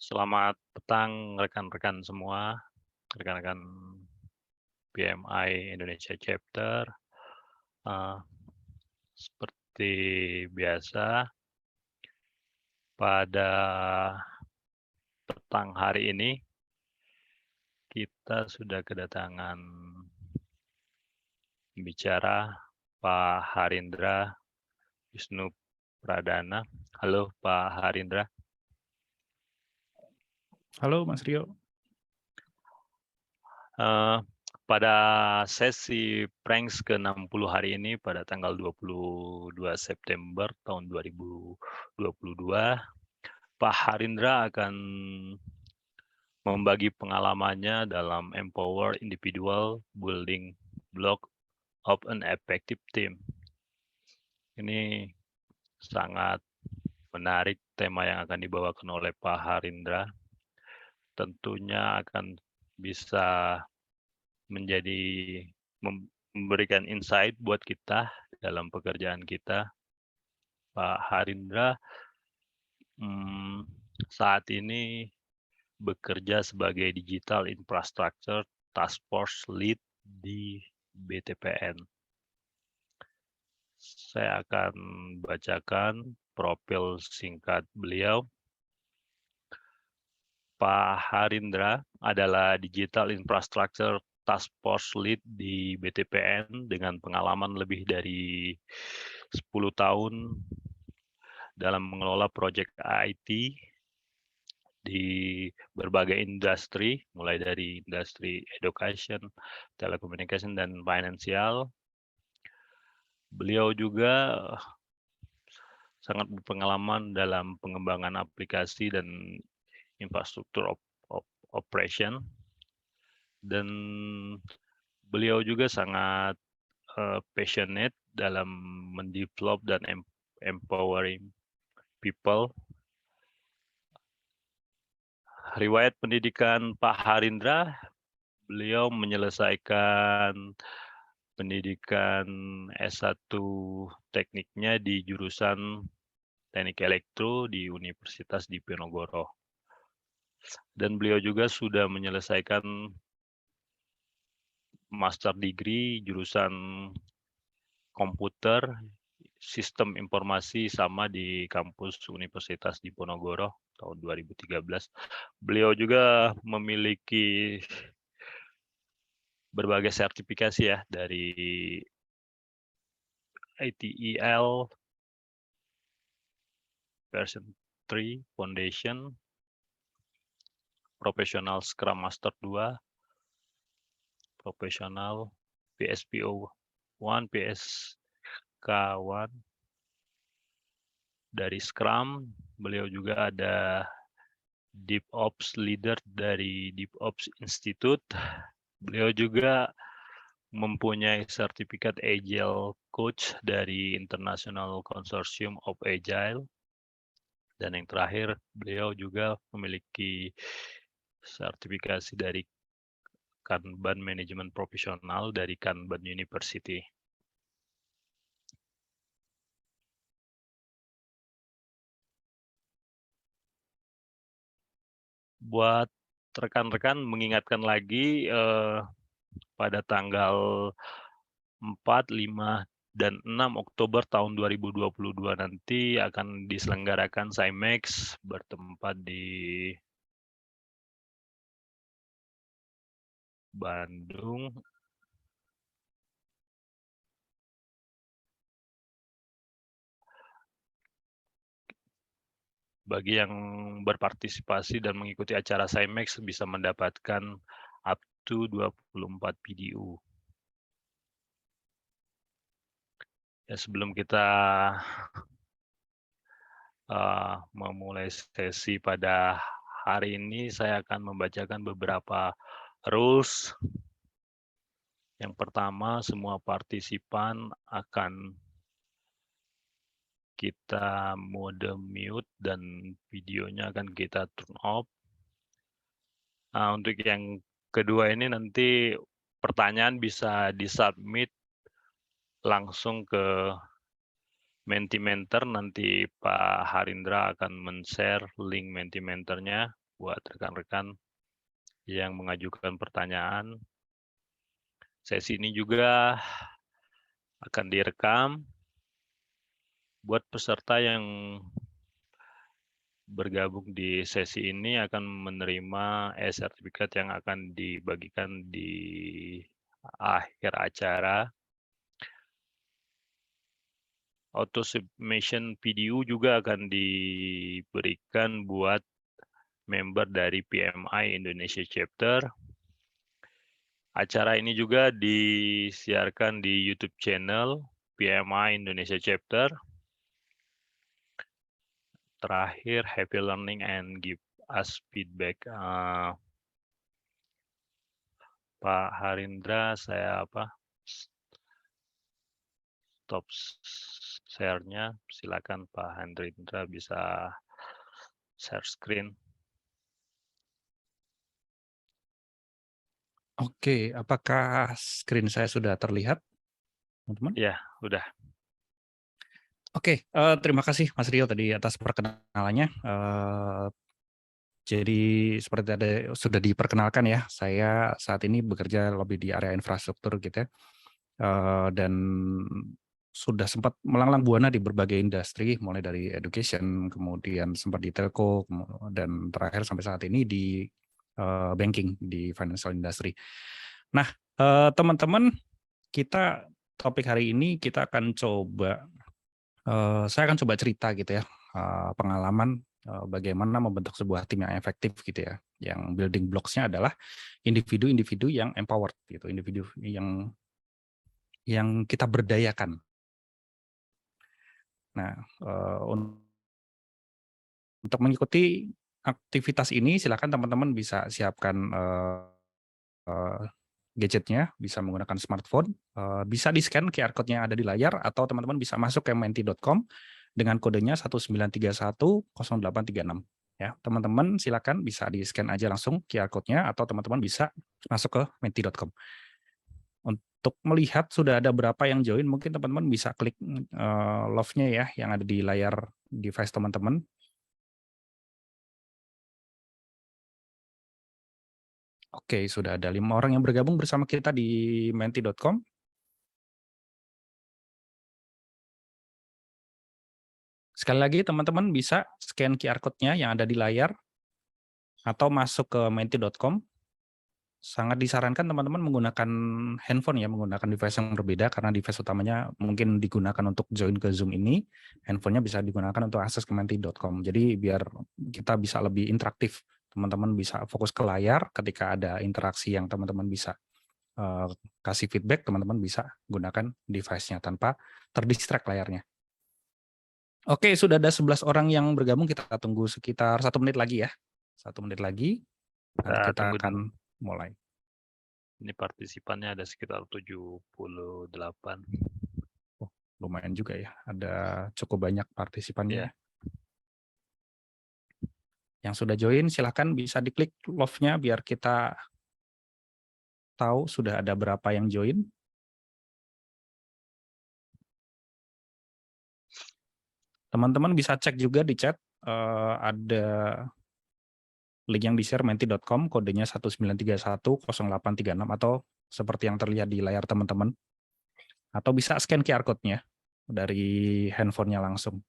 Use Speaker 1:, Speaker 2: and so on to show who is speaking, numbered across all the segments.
Speaker 1: Selamat petang rekan-rekan semua, rekan-rekan PMI Indonesia Chapter. Eh, Seperti biasa, pada petang hari ini kita sudah kedatangan pembicara Pak Harindra Wisnu Pradana. Halo Pak Harindra.
Speaker 2: Halo Mas Rio.
Speaker 1: Pada sesi Pranks ke-60 hari ini pada tanggal 22 September tahun 2022, Pak Harindra akan membagi pengalamannya dalam Empower Individual Building Block of an Effective Team. Ini sangat menarik tema yang akan dibawakan oleh Pak Harindra. Tentunya akan bisa memberikan insight buat kita dalam pekerjaan kita. Pak Harindra saat ini bekerja sebagai Digital Infrastructure Task Force Lead di BTPN. Saya akan bacakan profil singkat beliau. Pak Harindra adalah Digital Infrastructure Task Force Lead di BTPN dengan pengalaman lebih dari 10 tahun dalam mengelola proyek IT di berbagai industri, mulai dari industri education, telecommunication, dan financial. Beliau juga sangat berpengalaman dalam pengembangan aplikasi dan infrastruktur operation, dan beliau juga sangat passionate dalam mendevelop dan empowering people. Riwayat pendidikan Pak Harindra, beliau menyelesaikan pendidikan S1 tekniknya di jurusan Teknik Elektro di Universitas Diponegoro. Dan beliau juga sudah menyelesaikan master degree jurusan komputer sistem informasi sama di kampus Universitas Diponegoro tahun 2013. Beliau juga memiliki berbagai sertifikasi ya dari ITEL version 3 Foundation, Professional Scrum Master 2, Professional PSPO 1, PSK 1. Dari Scrum, beliau juga ada DevOps Leader dari DevOps Institute. Beliau juga mempunyai sertifikat Agile Coach dari International Consortium of Agile. Dan yang terakhir, beliau juga memiliki sertifikasi dari Kanban Management Profesional dari Kanban University. Buat rekan-rekan mengingatkan lagi pada tanggal 4, 5, dan 6 Oktober tahun 2022 nanti akan diselenggarakan SciMax bertempat di Bandung. Bagi yang berpartisipasi dan mengikuti acara SciMax bisa mendapatkan up to 24 PDU. Ya, sebelum kita memulai sesi pada hari ini, saya akan membacakan beberapa rules. Yang pertama, semua partisipan akan kita mode mute dan videonya akan kita turn off. Nah, untuk yang kedua ini nanti pertanyaan bisa disubmit langsung ke Mentimentor. Nanti Pak Harindra akan men-share link Mentimentornya buat rekan-rekan yang mengajukan pertanyaan. Sesi ini juga akan direkam buat peserta yang bergabung di sesi ini akan menerima e-sertifikat yang akan dibagikan di akhir acara. Auto submission video juga akan diberikan buat member dari PMI Indonesia Chapter. Acara ini juga disiarkan di YouTube channel PMI Indonesia Chapter. Terakhir, happy learning and give us feedback. Pak Harindra, saya stop share-nya. Silakan Pak Harindra bisa share screen.
Speaker 2: Oke, apakah screen saya sudah terlihat, teman-teman?
Speaker 1: Ya, udah.
Speaker 2: Oke, terima kasih Mas Rio tadi atas perkenalannya. Jadi seperti tadi sudah diperkenalkan ya, saya saat ini bekerja lebih di area infrastruktur gitu ya, dan sudah sempat melanglang buana di berbagai industri, mulai dari education, kemudian sempat di telco, dan terakhir sampai saat ini di banking, di financial industry. Nah, teman-teman, topik hari ini kita akan coba, saya akan coba cerita gitu ya, pengalaman bagaimana membentuk sebuah tim yang efektif gitu ya, yang building blocks-nya adalah individu-individu yang empowered gitu, individu yang kita berdayakan. Nah, untuk mengikuti aktivitas ini silakan teman-teman bisa siapkan gadgetnya, bisa menggunakan smartphone, bisa di-scan QR code-nya ada di layar, atau teman-teman bisa masuk ke menti.com dengan kodenya 19310836. Ya, teman-teman silakan bisa di-scan aja langsung QR code-nya, atau teman-teman bisa masuk ke menti.com. Untuk melihat sudah ada berapa yang join, mungkin teman-teman bisa klik love-nya ya, yang ada di layar device teman-teman. Oke, sudah ada 5 orang yang bergabung bersama kita di menti.com. Sekali lagi teman-teman bisa scan QR code-nya yang ada di layar atau masuk ke menti.com. Sangat disarankan teman-teman menggunakan handphone ya, menggunakan device yang berbeda karena device utamanya mungkin digunakan untuk join ke Zoom ini, handphonenya bisa digunakan untuk akses ke menti.com. Jadi biar kita bisa lebih interaktif, teman-teman bisa fokus ke layar ketika ada interaksi yang teman-teman bisa kasih feedback, teman-teman bisa gunakan device-nya tanpa terdistract layarnya. Oke, sudah ada 11 orang yang bergabung, kita tunggu sekitar 1 menit lagi ya. 1 menit lagi, nanti kita akan mulai.
Speaker 1: Ini partisipannya ada sekitar 78.
Speaker 2: Oh, lumayan juga ya, ada cukup banyak partisipannya.
Speaker 1: Yeah.
Speaker 2: Yang sudah join, silahkan bisa diklik love-nya biar kita tahu sudah ada berapa yang join. Teman-teman bisa cek juga di chat, ada link yang di-share menti.com, kodenya 19310836, atau seperti yang terlihat di layar teman-teman. Atau bisa scan QR code-nya dari handphonenya langsung.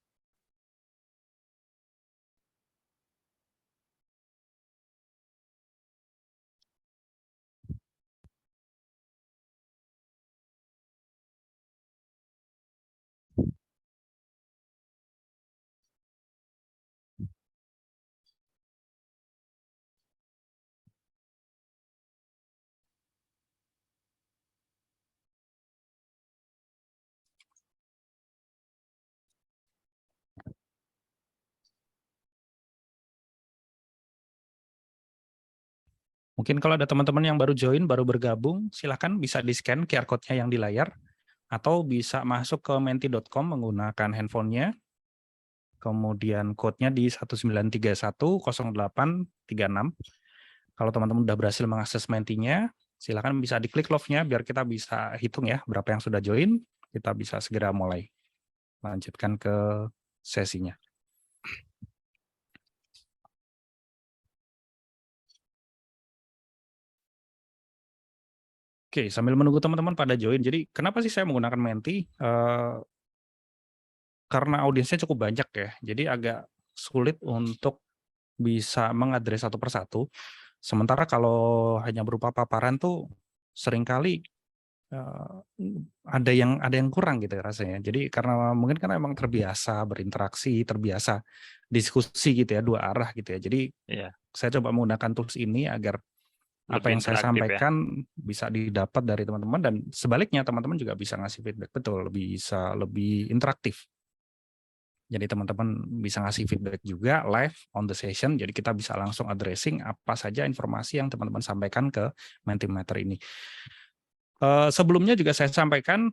Speaker 2: Mungkin kalau ada teman-teman yang baru join, baru bergabung, silakan bisa di-scan QR code-nya yang di layar, atau bisa masuk ke menti.com menggunakan handphonenya, kemudian code-nya di 19310836. Kalau teman-teman udah berhasil mengakses mentinya, silakan bisa diklik love-nya biar kita bisa hitung ya berapa yang sudah join, kita bisa segera mulai lanjutkan ke sesinya. Oke, sambil menunggu teman-teman pada join. Jadi kenapa sih saya menggunakan Menti? Karena audiensnya cukup banyak ya. Jadi agak sulit untuk bisa mengadres satu persatu. Sementara kalau hanya berupa paparan tuh seringkali ada yang kurang gitu ya rasanya. Jadi karena mungkin kan emang terbiasa berinteraksi, terbiasa diskusi gitu ya, dua arah gitu ya. Jadi
Speaker 1: Iya,
Speaker 2: saya coba menggunakan tools ini agar apa
Speaker 1: lebih
Speaker 2: yang saya
Speaker 1: interaktif ya.
Speaker 2: sampaikan bisa didapat dari teman-teman, dan sebaliknya teman-teman juga bisa ngasih feedback, betul, bisa lebih interaktif. Jadi teman-teman bisa ngasih feedback juga live on the session, jadi kita bisa langsung addressing apa saja informasi yang teman-teman sampaikan ke Mentimeter ini. Sebelumnya juga saya sampaikan,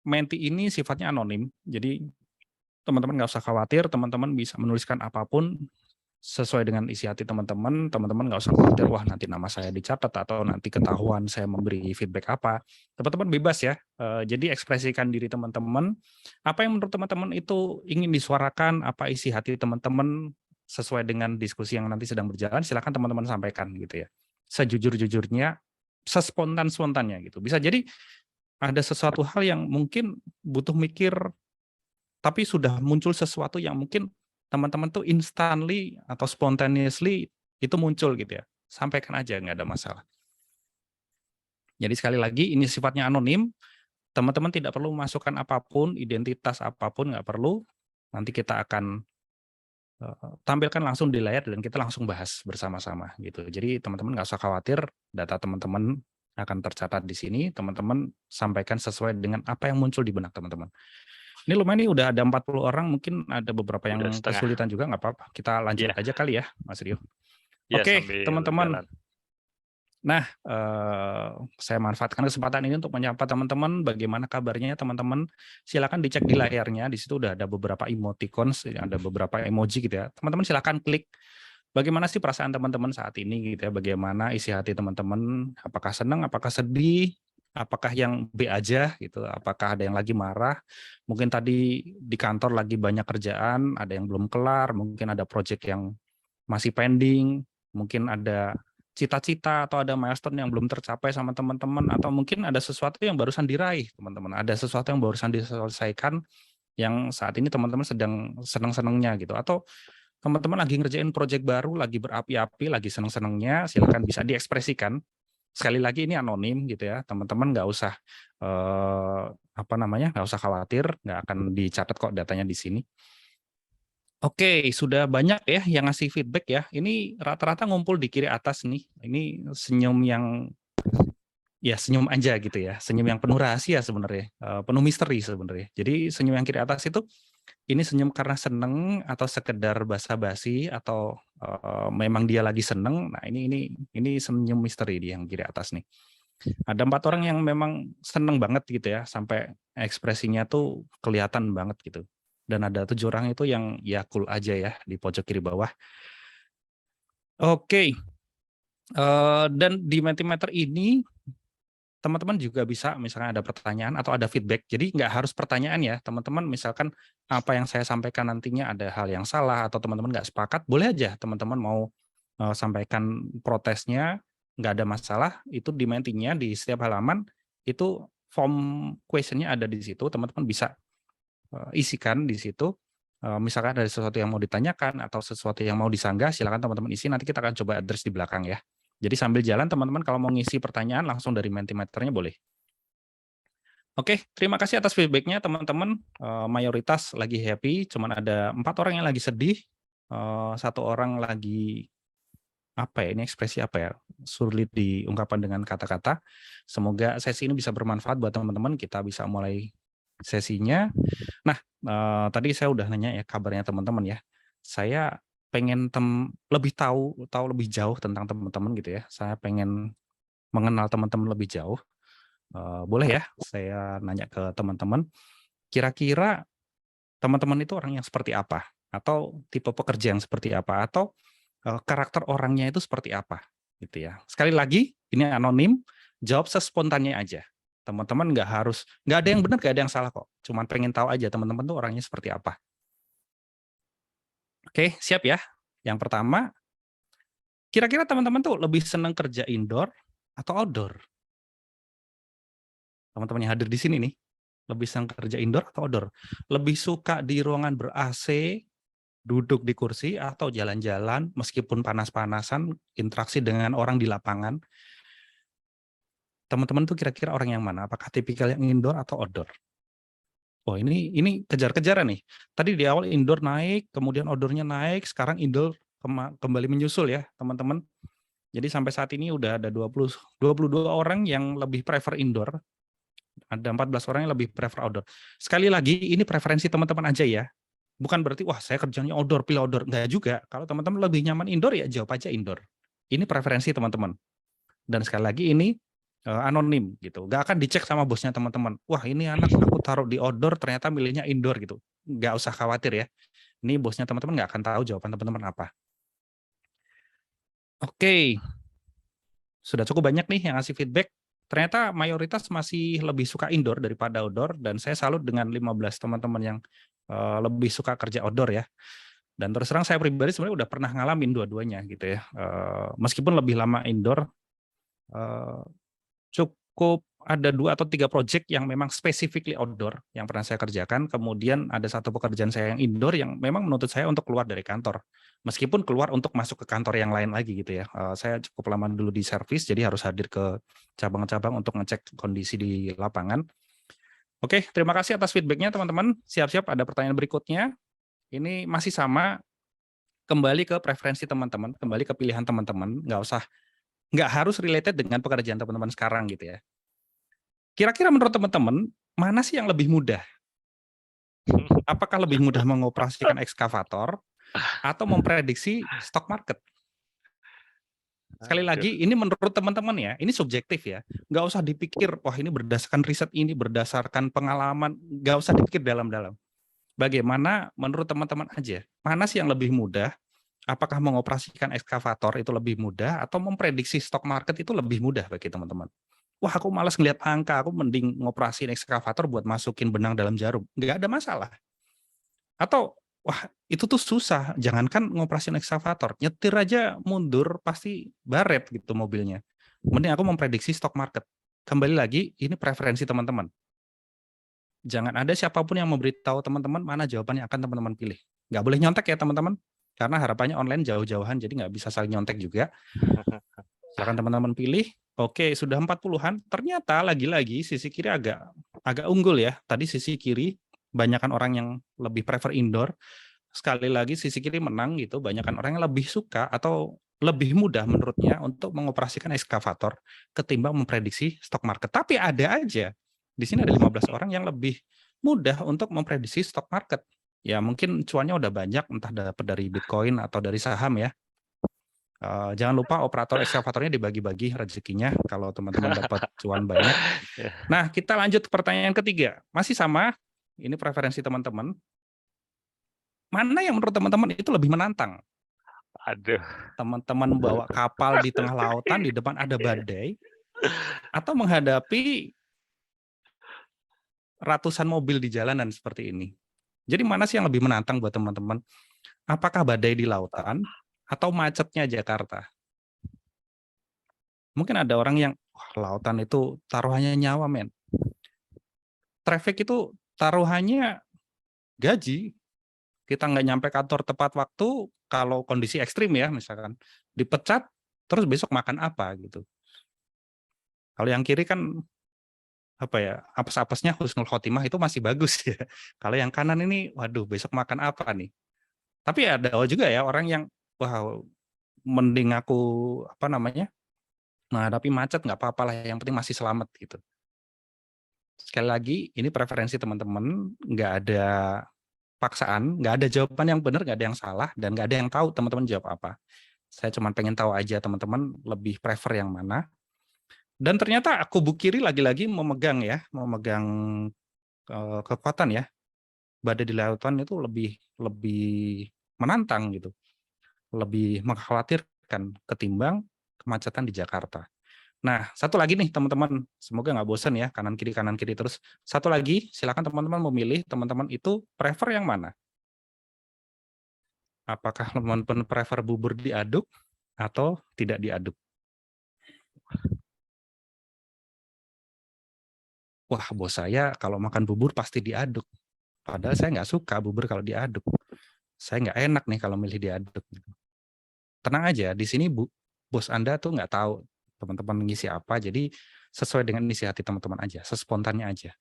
Speaker 2: Menti ini sifatnya anonim, jadi teman-teman nggak usah khawatir, teman-teman bisa menuliskan apapun sesuai dengan isi hati teman-teman. Teman-teman nggak usah khawatir, wah nanti nama saya dicatat atau nanti ketahuan saya memberi feedback apa. Teman-teman bebas ya. Jadi ekspresikan diri teman-teman. Apa yang menurut teman-teman itu ingin disuarakan, apa isi hati teman-teman sesuai dengan diskusi yang nanti sedang berjalan, silakan teman-teman sampaikan gitu ya. Sejujur-jujurnya, sespontan-spontannya gitu. Bisa jadi ada sesuatu hal yang mungkin butuh mikir, tapi sudah muncul sesuatu yang mungkin teman-teman tuh instantly atau spontaneously itu muncul gitu ya. Sampaikan aja, nggak ada masalah. Jadi sekali lagi ini sifatnya anonim, teman-teman tidak perlu masukkan apapun, identitas apapun nggak perlu. Nanti kita akan tampilkan langsung di layar dan kita langsung bahas bersama-sama gitu. Jadi teman-teman nggak usah khawatir, data teman-teman akan tercatat di sini, teman-teman sampaikan sesuai dengan apa yang muncul di benak teman-teman. Ini lumayan nih, udah ada 40 orang, mungkin ada beberapa
Speaker 1: Udah
Speaker 2: yang
Speaker 1: setengah.
Speaker 2: kesulitan juga, nggak apa-apa. Kita lanjut
Speaker 1: Iya,
Speaker 2: aja kali ya, Mas Rio.
Speaker 1: iya
Speaker 2: Oke,
Speaker 1: sambil
Speaker 2: teman-teman.
Speaker 1: jalan.
Speaker 2: Nah, saya manfaatkan kesempatan ini untuk menyapa teman-teman, bagaimana kabarnya teman-teman. Silakan dicek di layarnya, di situ udah ada beberapa emoticons, ada beberapa emoji gitu ya. Teman-teman silakan klik, bagaimana sih perasaan teman-teman saat ini gitu ya, bagaimana isi hati teman-teman, apakah senang, apakah sedih, apakah yang B aja gitu, apakah ada yang lagi marah, mungkin tadi di kantor lagi banyak kerjaan, ada yang belum kelar, mungkin ada project yang masih pending, mungkin ada cita-cita atau ada milestone yang belum tercapai sama teman-teman, atau mungkin ada sesuatu yang barusan diraih teman-teman, ada sesuatu yang barusan diselesaikan yang saat ini teman-teman sedang senang-senangnya gitu, atau teman-teman lagi ngerjain project baru, lagi berapi-api, lagi senang-senangnya, silakan bisa diekspresikan. Sekali lagi ini anonim gitu ya, teman-teman nggak usah nggak usah khawatir, nggak akan dicatat kok datanya di sini. Oke, sudah banyak ya yang ngasih feedback ya. Ini rata-rata ngumpul di kiri atas nih. Ini senyum yang ya senyum aja gitu ya, senyum yang penuh rahasia sebenarnya, penuh misteri sebenarnya. Jadi senyum yang kiri atas itu ini senyum karena seneng atau sekedar basa-basi atau memang dia lagi seneng. Nah ini senyum misteri di yang kiri atas nih. Ada 4 orang yang memang seneng banget gitu ya, sampai ekspresinya tuh kelihatan banget gitu. Dan ada 7 orang itu yang ya cool aja ya di pojok kiri bawah. Oke, dan di Mentimeter ini teman-teman juga bisa misalnya ada pertanyaan atau ada feedback. Jadi nggak harus pertanyaan ya, teman-teman misalkan apa yang saya sampaikan nantinya ada hal yang salah atau teman-teman nggak sepakat, boleh aja teman-teman mau sampaikan protesnya, nggak ada masalah. Itu di Mentinya di setiap halaman itu form question-nya ada di situ, teman-teman bisa isikan di situ. Misalkan ada sesuatu yang mau ditanyakan atau sesuatu yang mau disanggah, silakan teman-teman isi, nanti kita akan coba address di belakang ya. Jadi sambil jalan teman-teman kalau mau ngisi pertanyaan langsung dari Mentimeternya boleh. Oke, terima kasih atas feedback-nya teman-teman. Mayoritas lagi happy, cuman ada 4 orang yang lagi sedih, 1 orang lagi apa ya, ini ekspresi apa ya, sulit diungkapkan dengan kata-kata. Semoga sesi ini bisa bermanfaat buat teman-teman, kita bisa mulai sesinya. Nah, tadi saya udah nanya ya kabarnya teman-teman ya. Saya pengen lebih tahu lebih jauh tentang teman-teman gitu ya. Saya pengen mengenal teman-teman lebih jauh. Boleh ya saya nanya ke teman-teman, kira-kira teman-teman itu orang yang seperti apa? Atau tipe pekerja yang seperti apa? Atau karakter orangnya itu seperti apa? Gitu ya. Sekali lagi, ini anonim, jawab sespontannya aja. Teman-teman nggak ada yang benar, nggak ada yang salah kok. Cuman pengen tahu aja teman-teman tuh orangnya seperti apa. Oke, siap ya. Yang pertama, kira-kira teman-teman tuh lebih senang kerja indoor atau outdoor? Teman-teman yang hadir di sini nih, lebih senang kerja indoor atau outdoor? Lebih suka di ruangan ber-AC, duduk di kursi, atau jalan-jalan meskipun panas-panasan, interaksi dengan orang di lapangan? Teman-teman tuh kira-kira orang yang mana? Apakah tipikal yang indoor atau outdoor? Oh, ini kejar-kejaran nih. Tadi di awal indoor naik, kemudian outdoor-nya naik, sekarang indoor kembali menyusul ya, teman-teman. Jadi sampai saat ini udah ada 22 orang yang lebih prefer indoor, ada 14 orang yang lebih prefer outdoor. Sekali lagi, ini preferensi teman-teman aja ya. Bukan berarti, wah saya kerjanya outdoor, pilih outdoor. Enggak juga. Kalau teman-teman lebih nyaman indoor, ya jawab aja indoor. Ini preferensi teman-teman. Dan sekali lagi ini anonim gitu. Nggak akan dicek sama bosnya teman-teman. Wah ini anak aku taruh di outdoor, ternyata milihnya indoor gitu. Nggak usah khawatir ya. Ini bosnya teman-teman nggak akan tahu jawaban teman-teman apa. Oke. Sudah cukup banyak nih yang ngasih feedback. Ternyata mayoritas masih lebih suka indoor daripada outdoor, dan saya salut dengan 15 teman-teman yang lebih suka kerja outdoor ya. Dan terus terang saya pribadi sebenarnya udah pernah ngalamin dua-duanya gitu ya. Meskipun lebih lama indoor, cukup ada 2 atau 3 project yang memang specifically outdoor yang pernah saya kerjakan. Kemudian ada satu pekerjaan saya yang indoor yang memang menuntut saya untuk keluar dari kantor. Meskipun keluar untuk masuk ke kantor yang lain lagi gitu ya. Saya cukup lama dulu di servis, jadi harus hadir ke cabang-cabang untuk ngecek kondisi di lapangan. Oke, terima kasih atas feedback-nya teman-teman. Siap-siap ada pertanyaan berikutnya. Ini masih sama, kembali ke preferensi teman-teman, kembali ke pilihan teman-teman. Nggak harus related dengan pekerjaan teman-teman sekarang gitu ya. Kira-kira menurut teman-teman, mana sih yang lebih mudah? Apakah lebih mudah mengoperasikan ekskavator atau memprediksi stock market? Sekali
Speaker 1: Aduh.
Speaker 2: lagi, ini menurut teman-teman ya, ini subjektif ya. Nggak usah dipikir, wah ini berdasarkan riset ini, berdasarkan pengalaman, nggak usah dipikir dalam-dalam. Bagaimana menurut teman-teman aja, mana sih yang lebih mudah? Apakah mengoperasikan ekskavator itu lebih mudah atau memprediksi stock market itu lebih mudah bagi teman-teman? Wah aku malas ngeliat angka, aku mending ngoperasiin ekskavator buat masukin benang dalam jarum. Nggak ada masalah. Atau, wah itu tuh susah, jangankan ngoperasiin ekskavator, nyetir aja mundur pasti baret gitu mobilnya. Mending aku memprediksi stock market. Kembali lagi, ini preferensi teman-teman. Jangan ada siapapun yang memberitahu teman-teman mana jawaban yang akan teman-teman pilih. Nggak boleh nyontek ya teman-teman, karena harapannya online jauh-jauhan, jadi nggak bisa saling nyontek juga. Silakan teman-teman pilih. Oke, sudah 40-an. Ternyata lagi-lagi sisi kiri agak unggul ya. Tadi sisi kiri banyakkan orang yang lebih prefer indoor. Sekali lagi sisi kiri menang gitu. Banyakkan orang yang lebih suka atau lebih mudah menurutnya untuk mengoperasikan ekskavator ketimbang memprediksi stock market. Tapi ada aja. Di sini ada 15 orang yang lebih mudah untuk memprediksi stock market. Ya mungkin cuannya udah banyak, entah dapat dari Bitcoin atau dari saham ya. Jangan lupa operator ekskavatornya dibagi-bagi rezekinya kalau teman-teman dapat cuan banyak. Nah, kita lanjut ke pertanyaan ketiga. Masih sama, ini preferensi teman-teman. Mana yang menurut teman-teman itu lebih menantang?
Speaker 1: Aduh.
Speaker 2: Teman-teman bawa kapal di tengah lautan, di depan ada badai, atau menghadapi ratusan mobil di jalanan seperti ini? Jadi mana sih yang lebih menantang buat teman-teman? Apakah badai di lautan atau macetnya Jakarta? Mungkin ada orang yang, wah lautan itu taruhannya nyawa men. Traffic itu taruhannya gaji. Kita nggak nyampe kantor tepat waktu, kalau kondisi ekstrim ya misalkan, dipecat, terus besok makan apa gitu. Kalau yang kiri kan, apa ya, apes-apesnya husnul khotimah itu masih bagus ya. Kalau yang kanan ini, waduh besok makan apa nih. Tapi ada juga ya orang yang, wah mending aku, apa namanya, menghadapi macet nggak apa-apa lah, yang penting masih selamat gitu. Sekali lagi, ini preferensi teman-teman, nggak ada paksaan, nggak ada jawaban yang benar, nggak ada yang salah, dan nggak ada yang tahu teman-teman jawab apa. Saya cuma pengen tahu aja teman-teman lebih prefer yang mana. Dan ternyata kubu kiri lagi-lagi memegang kekuatan ya. Badai di lautan itu lebih menantang gitu, lebih mengkhawatirkan ketimbang kemacetan di Jakarta. Nah, satu lagi nih teman-teman, semoga nggak bosan ya kanan kiri terus. Satu lagi, silakan teman-teman memilih, teman-teman itu prefer yang mana? Apakah teman-teman prefer bubur diaduk atau tidak diaduk? wah bos saya kalau makan bubur pasti diaduk. Padahal saya nggak suka bubur kalau diaduk. Saya nggak enak nih kalau milih diaduk. Tenang aja, di sini bos Anda tuh nggak tahu teman-teman ngisi apa, jadi sesuai dengan isi hati teman-teman aja, sespontannya aja.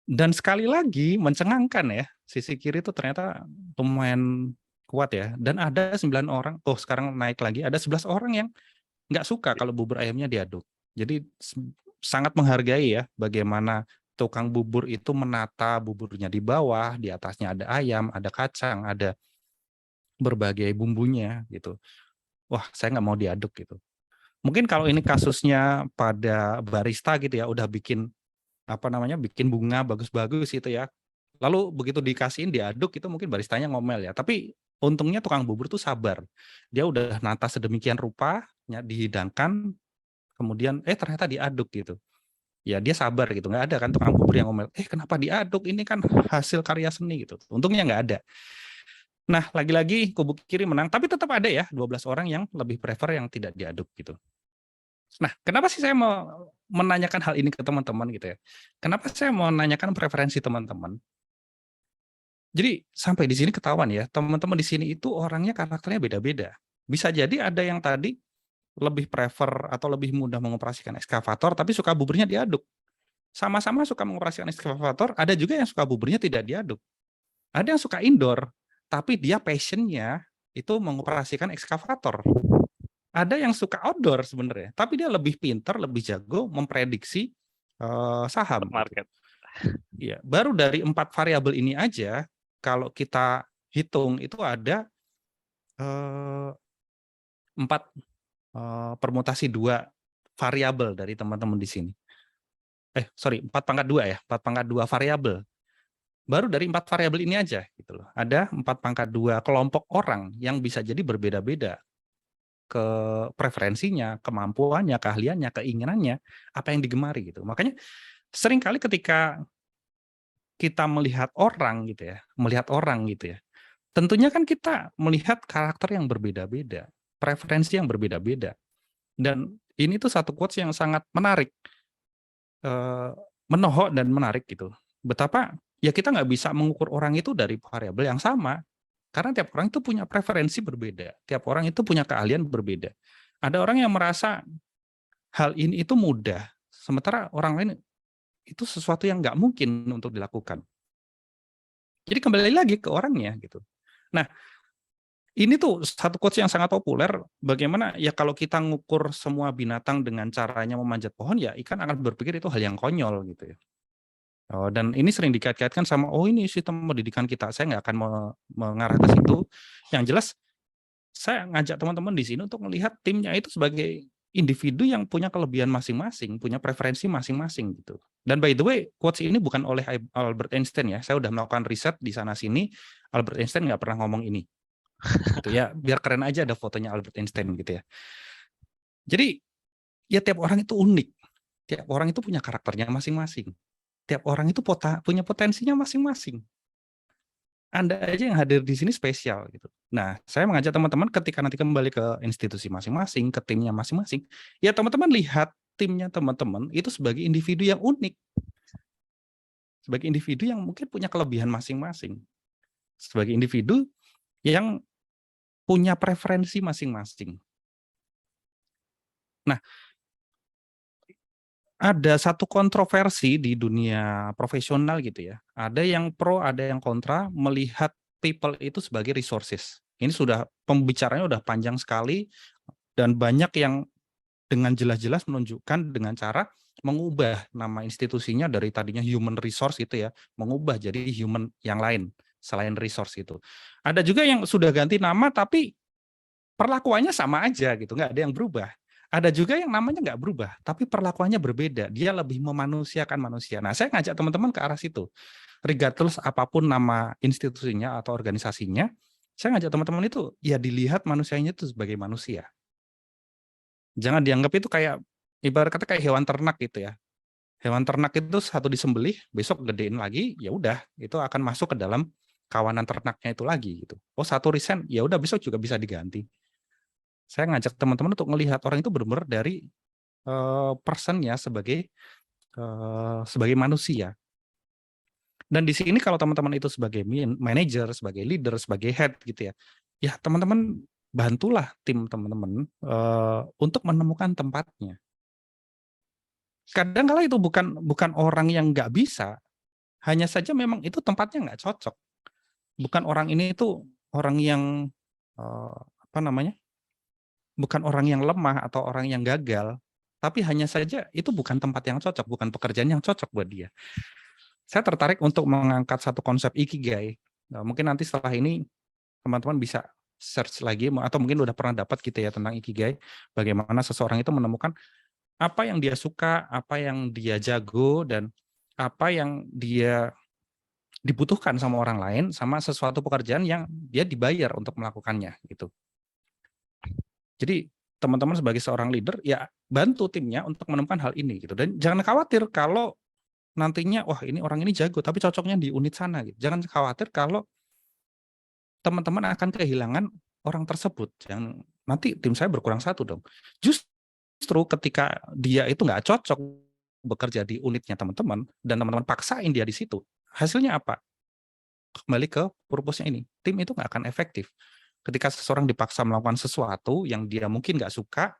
Speaker 2: Dan sekali lagi mencengangkan ya, sisi kiri itu ternyata lumayan kuat ya. Dan ada 9 orang, sekarang naik lagi, ada 11 orang yang nggak suka kalau bubur ayamnya diaduk. Jadi sangat menghargai ya bagaimana tukang bubur itu menata buburnya di bawah, di atasnya ada ayam, ada kacang, ada berbagai bumbunya gitu. Wah, saya nggak mau diaduk gitu. Mungkin kalau ini kasusnya pada barista gitu ya, udah bikin bikin bunga bagus-bagus gitu ya. Lalu begitu dikasihin diaduk itu mungkin baristanya ngomel ya. Tapi untungnya tukang bubur tuh sabar. Dia udah nata sedemikian rupa, dihidangkan, kemudian ternyata diaduk gitu. Ya dia sabar gitu. Nggak ada kan tukang bubur yang ngomel, kenapa diaduk? Ini kan hasil karya seni gitu. Untungnya nggak ada. Nah, lagi-lagi kubu kiri menang, tapi tetap ada ya 12 orang yang lebih prefer yang tidak diaduk gitu. Nah, kenapa sih saya mau menanyakan hal ini ke teman-teman gitu ya? Kenapa saya mau menanyakan preferensi teman-teman? Jadi sampai di sini ketahuan ya, teman-teman di sini itu orangnya karakternya beda-beda. Bisa jadi ada yang tadi lebih prefer atau lebih mudah mengoperasikan ekskavator, tapi suka buburnya diaduk. Sama-sama suka mengoperasikan ekskavator, ada juga yang suka buburnya tidak diaduk. Ada yang suka indoor, tapi dia passion-nya itu mengoperasikan ekskavator. Ada yang suka outdoor sebenarnya, tapi dia lebih pintar, lebih jago memprediksi saham.
Speaker 1: Market.
Speaker 2: Iya, baru dari 4 variabel ini aja, kalau kita hitung itu ada 4 permutasi 2 variabel dari teman-teman di sini. 4 pangkat 2 ya, 4 pangkat 2 variabel. Baru dari 4 variabel ini aja gitu loh. Ada 4 pangkat 2 kelompok orang yang bisa jadi berbeda-beda ke preferensinya, kemampuannya, keahliannya, keinginannya, apa yang digemari gitu. Makanya seringkali ketika kita melihat orang gitu ya, tentunya kan kita melihat karakter yang berbeda-beda, preferensi yang berbeda-beda. Dan ini tuh satu quotes yang sangat menarik, menohok dan menarik gitu. Betapa ya kita nggak bisa mengukur orang itu dari variabel yang sama, karena tiap orang itu punya preferensi berbeda, tiap orang itu punya keahlian berbeda. Ada orang yang merasa hal ini itu mudah, sementara orang lain itu sesuatu yang nggak mungkin untuk dilakukan. Jadi kembali lagi ke orangnya gitu. Nah, ini tuh satu quotes yang sangat populer, bagaimana ya kalau kita ngukur semua binatang dengan caranya memanjat pohon, ya ikan akan berpikir itu hal yang konyol gitu ya. Dan ini sering dikait-kaitkan sama, ini sistem pendidikan kita, saya nggak akan mengarah ke situ. Yang jelas, saya ngajak teman-teman di sini untuk melihat timnya itu sebagai individu yang punya kelebihan masing-masing, punya preferensi masing-masing gitu. Dan by the way, quotes ini bukan oleh Albert Einstein ya, saya udah melakukan riset di sana-sini, Albert Einstein nggak pernah ngomong ini. Gitu ya, biar keren aja ada fotonya Albert Einstein gitu ya. Jadi ya tiap orang itu unik, tiap orang itu punya karakternya masing-masing, tiap orang itu punya potensinya masing-masing. Anda aja yang hadir di sini spesial gitu. Nah, saya mengajak teman-teman ketika nanti kembali ke institusi masing-masing, ke timnya masing-masing, ya teman-teman lihat timnya teman-teman itu sebagai individu yang unik, sebagai individu yang mungkin punya kelebihan masing-masing, sebagai individu yang punya preferensi masing-masing. Nah, ada satu kontroversi di dunia profesional gitu ya. Ada yang pro, ada yang kontra melihat people itu sebagai resources. Ini sudah pembicaraannya udah panjang sekali dan banyak yang dengan jelas-jelas menunjukkan dengan cara mengubah nama institusinya dari tadinya human resource itu ya, mengubah jadi human yang lain selain resource itu. Ada juga yang sudah ganti nama tapi perlakuannya sama aja gitu, nggak ada yang berubah. Ada juga yang namanya nggak berubah, tapi perlakuannya berbeda. Dia lebih memanusiakan manusia. Nah, saya ngajak teman-teman ke arah situ. Regardless apapun nama institusinya atau organisasinya, saya ngajak teman-teman itu ya dilihat manusianya itu sebagai manusia. Jangan dianggap itu kayak ibarat kata kayak hewan ternak gitu ya. Hewan ternak itu satu disembelih, besok gedein lagi, ya udah itu akan masuk ke dalam kawanan ternaknya itu lagi gitu. Satu resign, ya udah besok juga bisa diganti. Saya ngajak teman-teman untuk melihat orang itu benar-benar dari personnya sebagai sebagai manusia. Dan di sini kalau teman-teman itu sebagai manager, sebagai leader, sebagai head gitu ya, ya teman-teman bantulah tim teman-teman untuk menemukan tempatnya. Kadang-kala itu bukan orang yang nggak bisa, hanya saja memang itu tempatnya nggak cocok. Bukan orang ini itu orang yang apa namanya? Bukan orang yang lemah atau orang yang gagal, tapi hanya saja itu bukan tempat yang cocok, bukan pekerjaan yang cocok buat dia. Saya tertarik untuk mengangkat satu konsep ikigai. Nah, mungkin nanti setelah ini teman-teman bisa search lagi atau mungkin udah pernah dapat gitu ya tentang ikigai, bagaimana seseorang itu menemukan apa yang dia suka, apa yang dia jago, dan apa yang dia dibutuhkan sama orang lain, sama sesuatu pekerjaan yang dia dibayar untuk melakukannya gitu. Jadi teman-teman sebagai seorang leader ya bantu timnya untuk menemukan hal ini gitu, dan jangan khawatir kalau nantinya wah ini orang ini jago tapi cocoknya di unit sana gitu. Jangan khawatir kalau teman-teman akan kehilangan orang tersebut, yang nanti tim saya berkurang satu dong. Justru ketika dia itu nggak cocok bekerja di unitnya teman-teman dan teman-teman paksain dia di situ, hasilnya apa? Kembali ke purpose-nya ini, tim itu nggak akan efektif. Ketika seseorang dipaksa melakukan sesuatu yang dia mungkin nggak suka,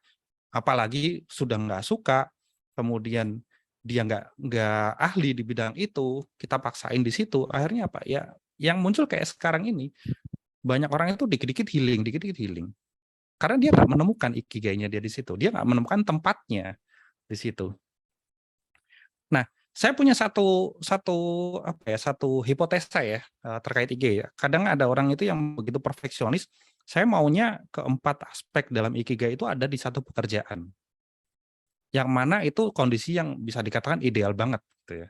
Speaker 2: apalagi sudah nggak suka, kemudian dia nggak ahli di bidang itu, kita paksain di situ, akhirnya apa? Ya, yang muncul kayak sekarang ini, banyak orang itu dikit-dikit healing, karena dia nggak menemukan ikigainya dia di situ, dia nggak menemukan tempatnya di situ. Nah, saya punya satu hipotesa ya terkait ikigai ya. Kadang ada orang itu yang begitu perfeksionis, saya maunya keempat aspek dalam ikigai itu ada di satu pekerjaan. Yang mana itu kondisi yang bisa dikatakan ideal banget gitu ya.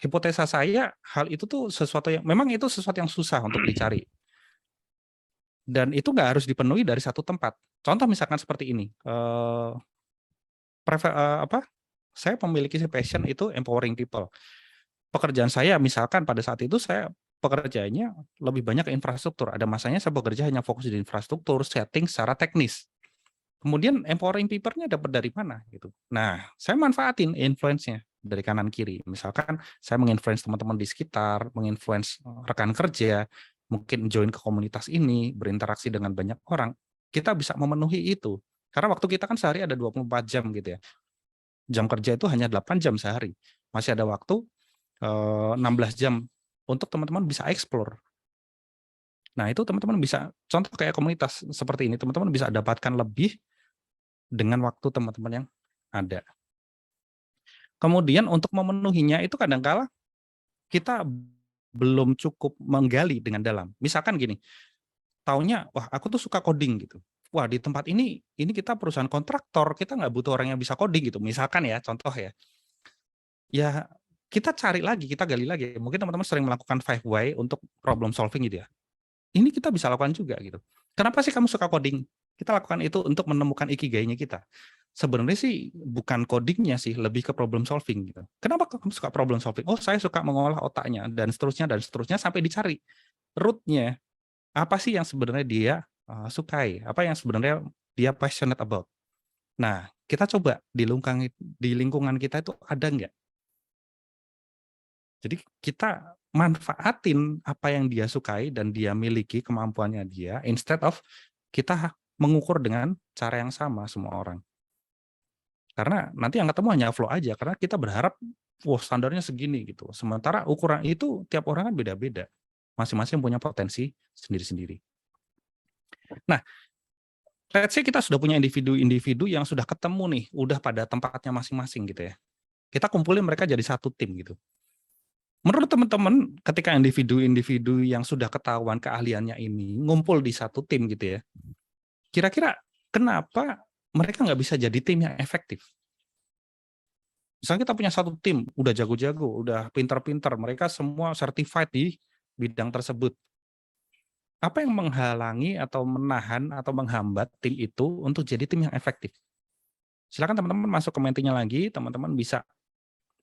Speaker 2: Hipotesa saya hal itu tuh sesuatu yang memang itu sesuatu yang susah untuk dicari. Dan itu nggak harus dipenuhi dari satu tempat. Contoh misalkan seperti ini, saya memiliki passion itu empowering people. Pekerjaan saya misalkan pada saat itu saya pekerjaannya lebih banyak ke infrastruktur. Ada masanya saya bekerja hanya fokus di infrastruktur, setting secara teknis. Kemudian empowering people-nya dapat dari mana gitu. Nah, saya manfaatin influence-nya dari kanan kiri. Misalkan saya menginfluence teman-teman di sekitar, menginfluence rekan kerja, mungkin join ke komunitas ini, berinteraksi dengan banyak orang. Kita bisa memenuhi itu. Karena waktu kita kan sehari ada 24 jam gitu ya. Jam kerja itu hanya 8 jam sehari. Masih ada waktu 16 jam untuk teman-teman bisa explore. Nah, itu teman-teman bisa, contoh kayak komunitas seperti ini, teman-teman bisa dapatkan lebih dengan waktu teman-teman yang ada. Kemudian untuk memenuhinya itu kadang-kala kita belum cukup menggali dengan dalam. Misalkan gini, taunya, wah aku tuh suka coding gitu. Wah di tempat ini kita perusahaan kontraktor, kita nggak butuh orang yang bisa coding gitu. Misalkan ya, contoh ya. Ya kita cari lagi, kita gali lagi. Mungkin teman-teman sering melakukan 5 why untuk problem solving gitu ya. Ini kita bisa lakukan juga gitu. Kenapa sih kamu suka coding? Kita lakukan itu untuk menemukan ikigainya kita. Sebenarnya sih bukan codingnya sih, lebih ke problem solving gitu. Kenapa kamu suka problem solving? Oh, saya suka mengolah otaknya dan seterusnya sampai dicari root-nya. Apa sih yang sebenarnya dia sukai? Apa yang sebenarnya dia passionate about? Nah, kita coba di lingkungan kita itu ada nggak? Jadi kita manfaatin apa yang dia sukai dan dia miliki kemampuannya dia, instead of kita mengukur dengan cara yang sama semua orang. Karena nanti yang ketemu hanya flow aja, karena kita berharap, wah standarnya segini gitu. Sementara ukuran itu tiap orang kan beda-beda. Masing-masing punya potensi sendiri-sendiri. Nah, let's say kita sudah punya individu-individu yang sudah ketemu nih, udah pada tempatnya masing-masing gitu ya. Kita kumpulin mereka jadi satu tim gitu. Menurut teman-teman, ketika individu-individu yang sudah ketahuan keahliannya ini ngumpul di satu tim gitu ya, kira-kira kenapa mereka nggak bisa jadi tim yang efektif? Misalnya kita punya satu tim, udah jago-jago, udah pinter-pinter, mereka semua certified di bidang tersebut. Apa yang menghalangi atau menahan atau menghambat tim itu untuk jadi tim yang efektif? Silakan teman-teman masuk ke mentinya lagi, teman-teman bisa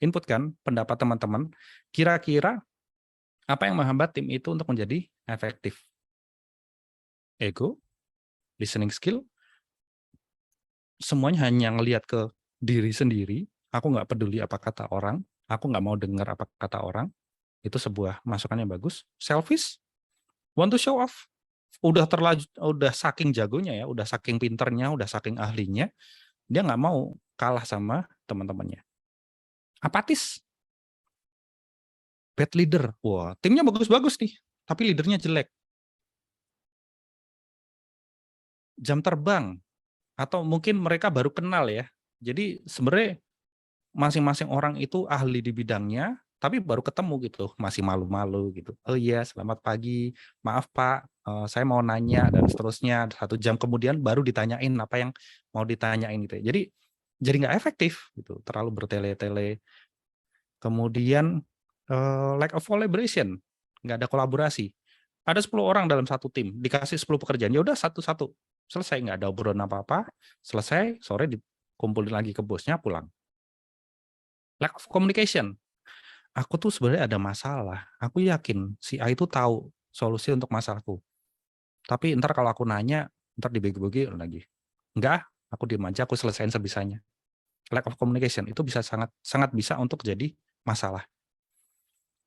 Speaker 2: inputkan pendapat teman-teman, kira-kira apa yang menghambat tim itu untuk menjadi efektif? Ego, listening skill, semuanya hanya ngelihat ke diri sendiri, Aku nggak peduli apa kata orang, aku nggak mau dengar apa kata orang. Itu sebuah masukan yang bagus. Selfish, want to show off. Udah saking jagonya ya, udah saking pinternya, udah saking ahlinya, dia nggak mau kalah sama teman-temannya. Apatis, bad leader. Wah, timnya bagus-bagus nih, tapi leadernya jelek. Jam terbang, atau mungkin mereka baru kenal ya. Jadi sebenarnya masing-masing orang itu ahli di bidangnya, tapi baru ketemu gitu, masih malu-malu gitu. Oh iya, selamat pagi, maaf Pak, saya mau nanya dan seterusnya. 1 jam kemudian baru ditanyain apa yang mau ditanyain gitu. Jadi nggak efektif gitu, terlalu bertele-tele. Kemudian lack of collaboration, nggak ada kolaborasi. Ada 10 orang dalam satu tim, dikasih 10 pekerjaan, ya udah satu-satu, selesai, nggak ada obrolan apa-apa, selesai, sore dikumpulin lagi ke bosnya, pulang. Lack of communication, aku tuh sebenarnya ada masalah, aku yakin si A itu tahu solusi untuk masalahku, tapi ntar kalau aku nanya, ntar dibagi-bagi lagi. Enggak, aku diem aja, aku selesaiin sebisanya. Lack of communication itu bisa sangat bisa untuk jadi masalah.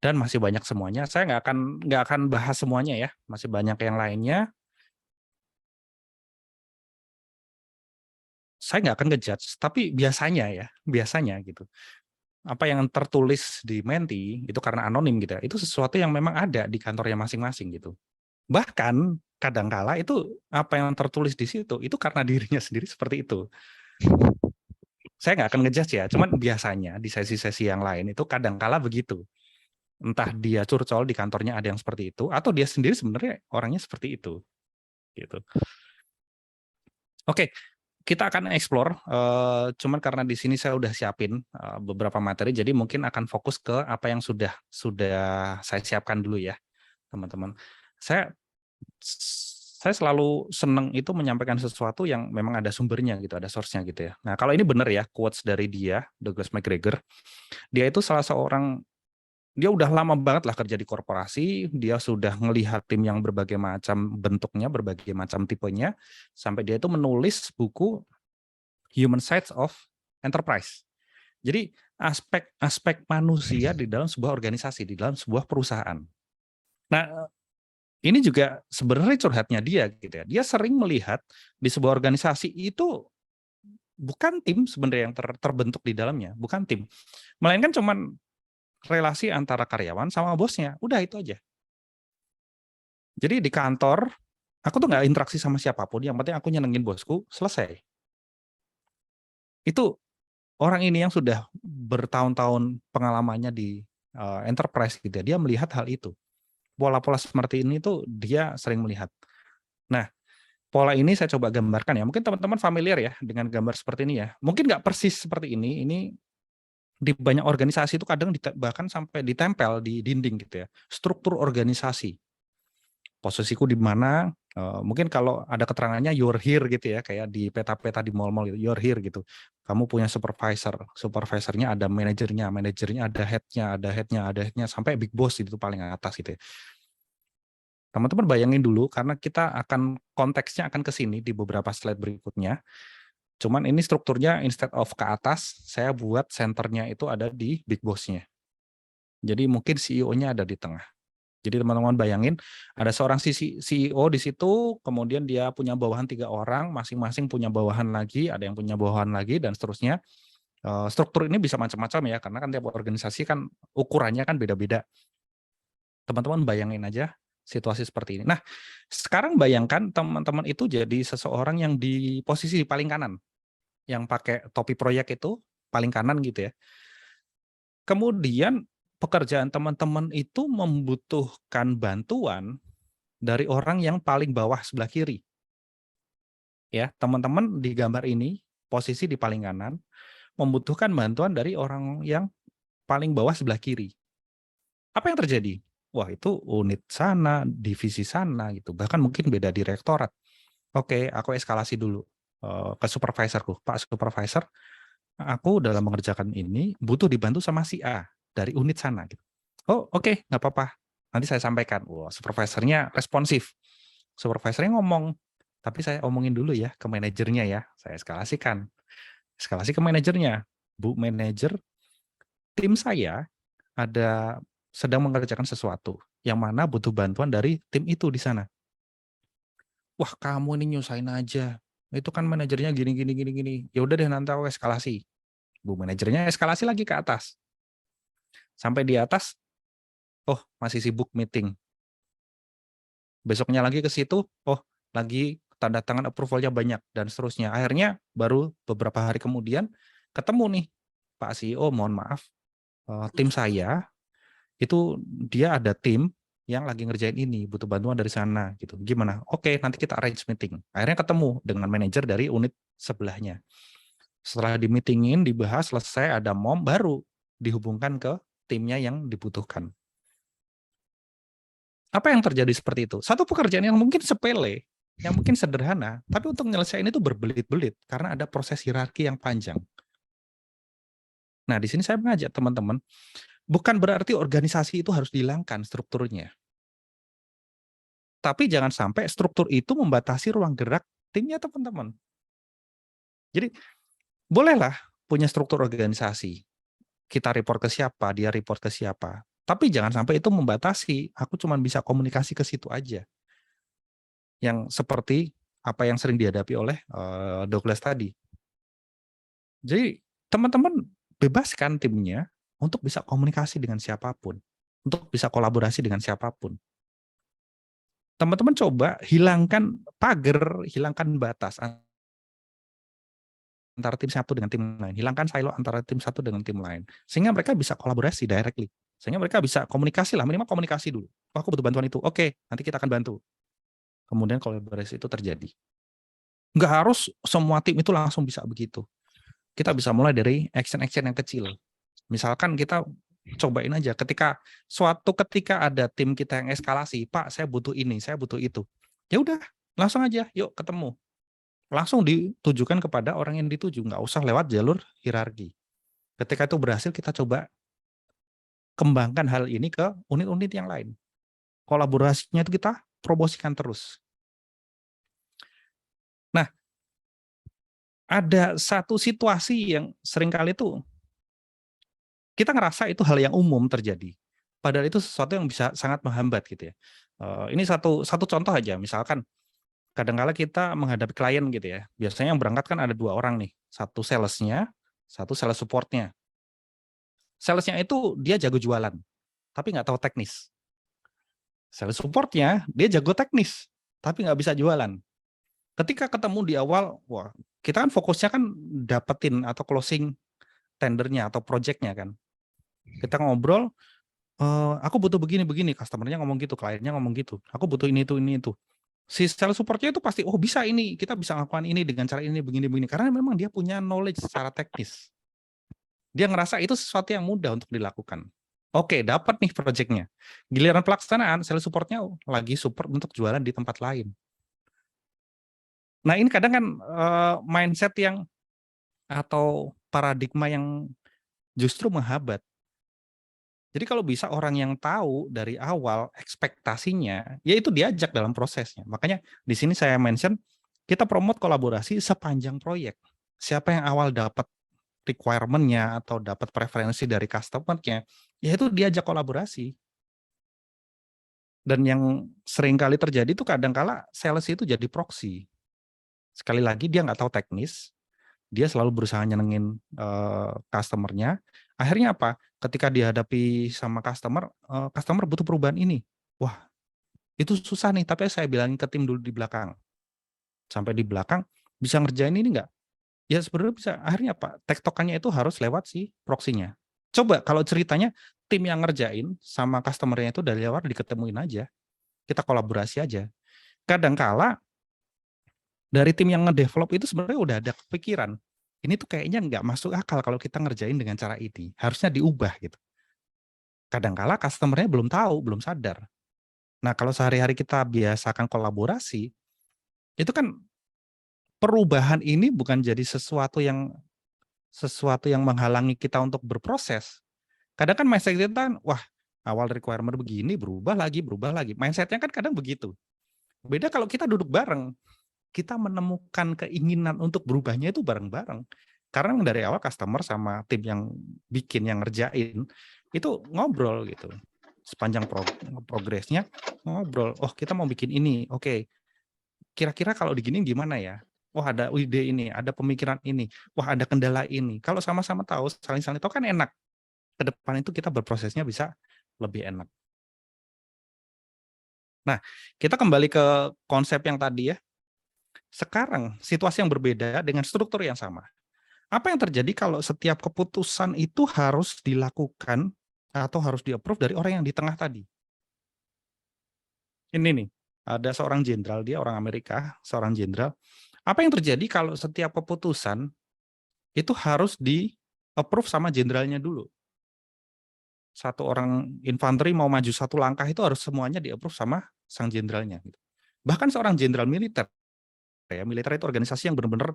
Speaker 2: Dan masih banyak semuanya. Saya nggak akan bahas semuanya ya, masih banyak yang lainnya. Saya nggak akan ngejudge, tapi biasanya gitu. Apa yang tertulis di Menti itu karena anonim gitu ya, itu sesuatu yang memang ada di kantornya masing-masing gitu. Bahkan kadangkala itu apa yang tertulis di situ itu karena dirinya sendiri seperti itu. Saya nggak akan ngejudge ya, cuman biasanya di sesi-sesi yang lain itu kadangkala begitu. Entah dia curcol di kantornya ada yang seperti itu, atau dia sendiri sebenarnya orangnya seperti itu. Gitu. Oke, kita akan explore, cuman karena di sini saya udah siapin beberapa materi, jadi mungkin akan fokus ke apa yang sudah saya siapkan dulu ya, teman-teman. Saya selalu senang itu menyampaikan sesuatu yang memang ada sumbernya gitu, ada source-nya gitu ya. Nah, kalau ini benar ya, quotes dari dia, Douglas McGregor, dia itu salah seorang, dia udah lama banget lah kerja di korporasi, dia sudah melihat tim yang berbagai macam bentuknya, berbagai macam tipenya, sampai dia itu menulis buku Human Sides of Enterprise. Jadi aspek manusia di dalam sebuah organisasi, di dalam sebuah perusahaan. Nah, ini juga sebenarnya curhatnya dia gitu ya. Dia sering melihat di sebuah organisasi itu bukan tim sebenarnya yang terbentuk di dalamnya, bukan tim. Melainkan cuman relasi antara karyawan sama bosnya, udah itu aja. Jadi di kantor, aku tuh nggak interaksi sama siapapun, yang penting aku nyenengin bosku, selesai. Itu orang ini yang sudah bertahun-tahun pengalamannya di enterprise gitu ya, dia melihat hal itu. Pola-pola seperti ini tuh dia sering melihat. Nah, pola ini saya coba gambarkan ya, mungkin teman-teman familiar ya dengan gambar seperti ini ya. Mungkin nggak persis seperti ini di banyak organisasi itu kadang bahkan sampai ditempel di dinding gitu ya. Struktur organisasi. Posisiku di mana, mungkin kalau ada keterangannya you're here gitu ya, kayak di peta-peta di mall-mall gitu, you're here gitu. Kamu punya supervisornya ada manajernya ada headnya, sampai big boss itu paling atas gitu ya. Teman-teman bayangin dulu, karena kita akan konteksnya akan ke sini di beberapa slide berikutnya. Cuman ini strukturnya instead of ke atas, saya buat senternya itu ada di big boss-nya. Jadi mungkin CEO-nya ada di tengah. Jadi teman-teman bayangin ada seorang CEO di situ, kemudian dia punya bawahan 3 orang, masing-masing punya bawahan lagi, ada yang punya bawahan lagi dan seterusnya. Struktur ini bisa macam-macam ya, karena kan tiap organisasi kan ukurannya kan beda-beda. Teman-teman bayangin aja situasi seperti ini. Nah, sekarang bayangkan teman-teman itu jadi seseorang yang di posisi di paling kanan, yang pakai topi proyek itu paling kanan gitu ya. Kemudian pekerjaan teman-teman itu membutuhkan bantuan dari orang yang paling bawah sebelah kiri. Ya, teman-teman di gambar ini posisi di paling kanan membutuhkan bantuan dari orang yang paling bawah sebelah kiri. Apa yang terjadi? Wah, itu unit sana, divisi sana gitu. Bahkan mungkin beda direktorat. Oke, aku eskalasi dulu ke supervisorku. Pak supervisor, aku dalam mengerjakan ini butuh dibantu sama si A dari unit sana gitu. Oh, oke, nggak apa-apa. Nanti saya sampaikan. Wah, supervisornya responsif. Supervisornya ngomong, tapi saya omongin dulu ya ke manajernya ya. Saya eskalasi ke manajernya. Bu manajer, tim saya sedang mengerjakan sesuatu yang mana butuh bantuan dari tim itu di sana. Wah, kamu ini nyusahin aja. Itu kan manajernya gini gini gini gini. Ya udah deh, nanti aku eskalasi. Bu manajernya eskalasi lagi ke atas. Sampai di atas, oh masih sibuk meeting. Besoknya lagi ke situ, oh lagi tanda tangan approval-nya banyak dan seterusnya. Akhirnya baru beberapa hari kemudian ketemu nih, Pak CEO, mohon maaf, tim saya itu dia ada tim yang lagi ngerjain ini, butuh bantuan dari sana gitu. Gimana? Oke, nanti kita arrange meeting. Akhirnya ketemu dengan manajer dari unit sebelahnya. Setelah di meetingin, dibahas, selesai, ada mom, baru dihubungkan ke timnya yang dibutuhkan. Apa yang terjadi seperti itu? Satu pekerjaan yang mungkin sepele, yang mungkin sederhana, tapi untuk menyelesaikan itu berbelit-belit karena ada proses hierarki yang panjang. Nah, di sini saya mengajak teman-teman, bukan berarti organisasi itu harus dihilangkan strukturnya. Tapi jangan sampai struktur itu membatasi ruang gerak timnya teman-teman. Jadi, bolehlah punya struktur organisasi. Kita report ke siapa, dia report ke siapa. Tapi jangan sampai itu membatasi, aku cuma bisa komunikasi ke situ aja. Yang seperti apa yang sering dihadapi oleh Douglas tadi. Jadi teman-teman bebaskan timnya untuk bisa komunikasi dengan siapapun, untuk bisa kolaborasi dengan siapapun. Teman-teman coba hilangkan pagar, hilangkan batas antara tim satu dengan tim lain, hilangkan silo antara tim satu dengan tim lain, sehingga mereka bisa kolaborasi directly, sehingga mereka bisa komunikasi lah, minimal komunikasi dulu. Oh, aku butuh bantuan itu, oke, nanti kita akan bantu. Kemudian kolaborasi itu terjadi. Nggak harus semua tim itu langsung bisa begitu. Kita bisa mulai dari action-action yang kecil. Misalkan kita cobain aja ketika ada tim kita yang eskalasi, Pak, saya butuh ini, saya butuh itu. Ya udah, langsung aja, yuk ketemu. Langsung ditujukan kepada orang yang dituju, nggak usah lewat jalur hierarki. Ketika itu berhasil, kita coba kembangkan hal ini ke unit-unit yang lain. Kolaborasinya itu kita promosikan terus. Nah, ada satu situasi yang seringkali itu kita ngerasa itu hal yang umum terjadi. Padahal itu sesuatu yang bisa sangat menghambat gitu ya. Ini satu contoh aja, misalkan kadang-kala kita menghadapi klien gitu ya. Biasanya yang berangkat kan ada 2 orang nih, satu salesnya, satu sales supportnya. Salesnya itu dia jago jualan, tapi nggak tahu teknis. Sales supportnya dia jago teknis, tapi nggak bisa jualan. Ketika ketemu di awal, wah kita kan fokusnya kan dapetin atau closing tendernya atau projectnya kan. Kita ngobrol, aku butuh begini-begini, customer-nya ngomong gitu, kliennya ngomong gitu. Aku butuh ini itu. Si sales support-nya itu pasti, oh bisa ini, kita bisa melakukan ini dengan cara ini, begini-begini. Karena memang dia punya knowledge secara teknis. Dia ngerasa itu sesuatu yang mudah untuk dilakukan. Oke, dapat nih project-nya. Giliran pelaksanaan, sales support-nya lagi support untuk jualan di tempat lain. Nah ini kadang kan mindset yang atau paradigma yang justru menghambat. Jadi kalau bisa orang yang tahu dari awal ekspektasinya, ya itu diajak dalam prosesnya. Makanya di sini saya mention, kita promote kolaborasi sepanjang proyek. Siapa yang awal dapat requirement-nya atau dapat preferensi dari customer-nya, ya itu diajak kolaborasi. Dan yang sering kali terjadi itu kadang-kala sales itu jadi proxy. Sekali lagi dia nggak tahu teknis, dia selalu berusaha nyenengin customer-nya. Akhirnya apa? Ketika dihadapi sama customer, customer butuh perubahan ini. Wah, itu susah nih, tapi saya bilangin ke tim dulu di belakang. Sampai di belakang, bisa ngerjain ini nggak? Ya sebenarnya bisa. Akhirnya apa? Tektokannya itu harus lewat si proxy-nya. Coba kalau ceritanya tim yang ngerjain sama customer-nya itu dari awal diketemuin aja. Kita kolaborasi aja. Kadangkala dari tim yang ngedevelop itu sebenarnya udah ada kepikiran. Ini tuh kayaknya nggak masuk akal kalau kita ngerjain dengan cara ini. Harusnya diubah gitu. Kadangkala customer-nya belum tahu, belum sadar. Nah, kalau sehari-hari kita biasakan kolaborasi, itu kan perubahan ini bukan jadi sesuatu yang menghalangi kita untuk berproses. Kadang kan mindset kita kan, wah awal requirement begini, berubah lagi. Mindsetnya kan kadang begitu. Beda kalau kita duduk bareng, kita menemukan keinginan untuk berubahnya itu bareng-bareng. Karena dari awal customer sama tim yang bikin, yang ngerjain, itu ngobrol gitu. Sepanjang progresnya ngobrol, oh kita mau bikin ini, oke. Kira-kira kalau diginiin gimana ya? Oh ada ide ini, ada pemikiran ini, wah ada kendala ini. Kalau sama-sama tahu, saling-saling tahu kan enak. Ke depan itu kita berprosesnya bisa lebih enak. Nah, kita kembali ke konsep yang tadi ya. Sekarang situasi yang berbeda dengan struktur yang sama. Apa yang terjadi kalau setiap keputusan itu harus dilakukan atau harus di-approve dari orang yang di tengah tadi? Ini nih, ada seorang jenderal, dia orang Amerika, seorang jenderal. Apa yang terjadi kalau setiap keputusan itu harus di-approve sama jenderalnya dulu? Satu orang infanteri mau maju satu langkah itu harus semuanya di-approve sama sang jenderalnya. Gitu. Bahkan seorang jenderal militer, ya militer itu organisasi yang benar-benar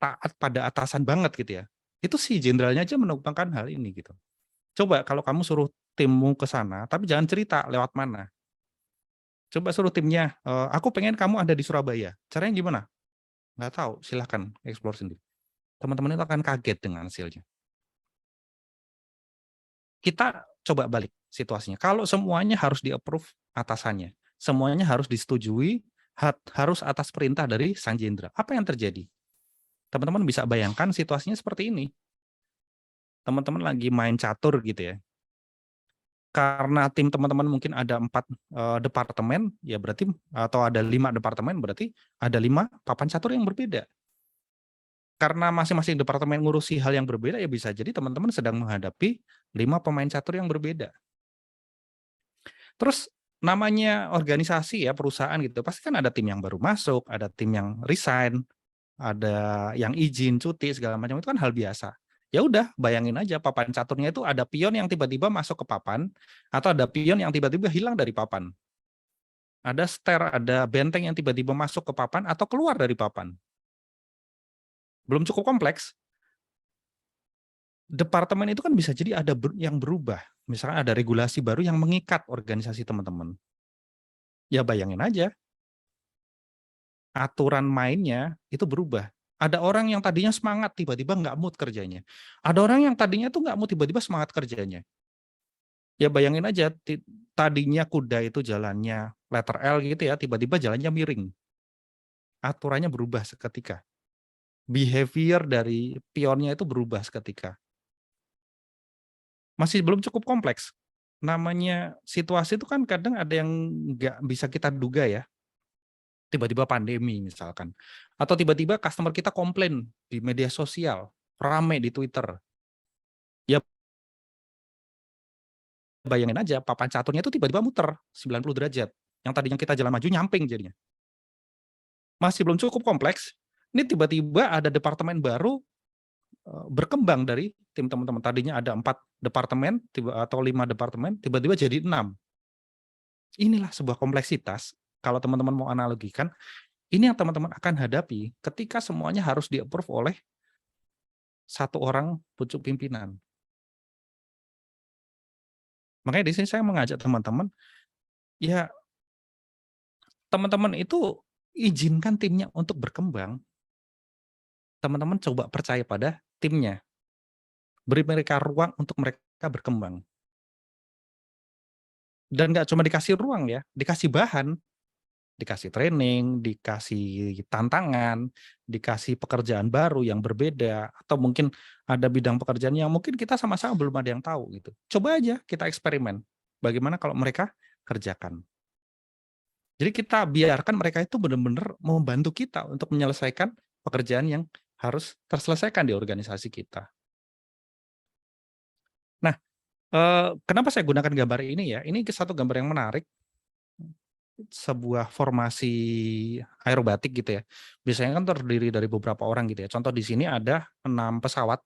Speaker 2: taat pada atasan banget gitu ya. Itu si jenderalnya aja menumpangkan hal ini gitu. Coba kalau kamu suruh timmu ke sana, tapi jangan cerita lewat mana. Coba suruh timnya, aku pengen kamu ada di Surabaya. Caranya gimana? Nggak tahu, silahkan explore sendiri. Teman-teman itu akan kaget dengan hasilnya. Kita coba balik situasinya. Kalau semuanya harus di-approve atasannya, semuanya harus disetujui, harus atas perintah dari sang jenderal. Apa yang terjadi? Teman-teman bisa bayangkan situasinya seperti ini. Teman-teman lagi main catur gitu ya. Karena tim teman-teman mungkin ada 4 departemen, ya berarti atau ada 5 departemen, berarti ada 5 papan catur yang berbeda. Karena masing-masing departemen ngurusi hal yang berbeda, ya bisa jadi teman-teman sedang menghadapi 5 pemain catur yang berbeda. Terus namanya organisasi ya, perusahaan gitu, pasti kan ada tim yang baru masuk, ada tim yang resign, ada yang izin, cuti, segala macam, itu kan hal biasa. Ya udah, bayangin aja papan caturnya itu ada pion yang tiba-tiba masuk ke papan, atau ada pion yang tiba-tiba hilang dari papan. Ada ster, ada benteng yang tiba-tiba masuk ke papan atau keluar dari papan. Belum cukup kompleks, departemen itu kan bisa jadi ada yang berubah. Misalkan ada regulasi baru yang mengikat organisasi teman-teman. Ya bayangin aja, aturan mainnya itu berubah. Ada orang yang tadinya semangat, tiba-tiba nggak mood kerjanya. Ada orang yang tadinya tuh nggak mood, tiba-tiba semangat kerjanya. Ya bayangin aja, tadinya kuda itu jalannya letter L gitu ya, tiba-tiba jalannya miring. Aturannya berubah seketika. Behavior dari pionnya itu berubah seketika. Masih belum cukup kompleks. Namanya situasi itu kan kadang ada yang nggak bisa kita duga ya. Tiba-tiba pandemi misalkan. Atau tiba-tiba customer kita komplain di media sosial, rame di Twitter. Ya bayangin aja, papan caturnya itu tiba-tiba muter 90 derajat. Yang tadinya kita jalan maju nyamping jadinya. Masih belum cukup kompleks, ini tiba-tiba ada departemen baru berkembang dari tim teman-teman. Tadinya ada 4 departemen atau 5 departemen, tiba-tiba jadi 6. Inilah sebuah kompleksitas, kalau teman-teman mau analogikan, ini yang teman-teman akan hadapi ketika semuanya harus di-approve oleh satu orang pucuk pimpinan. Makanya di sini saya mengajak teman-teman, ya teman-teman itu izinkan timnya untuk berkembang. Teman-teman coba percaya pada timnya. Beri mereka ruang untuk mereka berkembang. Dan nggak cuma dikasih ruang ya, dikasih bahan, dikasih training, dikasih tantangan, dikasih pekerjaan baru yang berbeda, atau mungkin ada bidang pekerjaan yang mungkin kita sama-sama belum ada yang tahu gitu. Coba aja kita eksperimen. Bagaimana kalau mereka kerjakan. Jadi kita biarkan mereka itu benar-benar membantu kita untuk menyelesaikan pekerjaan yang harus terselesaikan di organisasi kita. Nah, kenapa saya gunakan gambar ini ya? Ini satu gambar yang menarik. Sebuah formasi aerobatik gitu ya. Biasanya kan terdiri dari beberapa orang gitu ya. Contoh di sini ada 6 pesawat,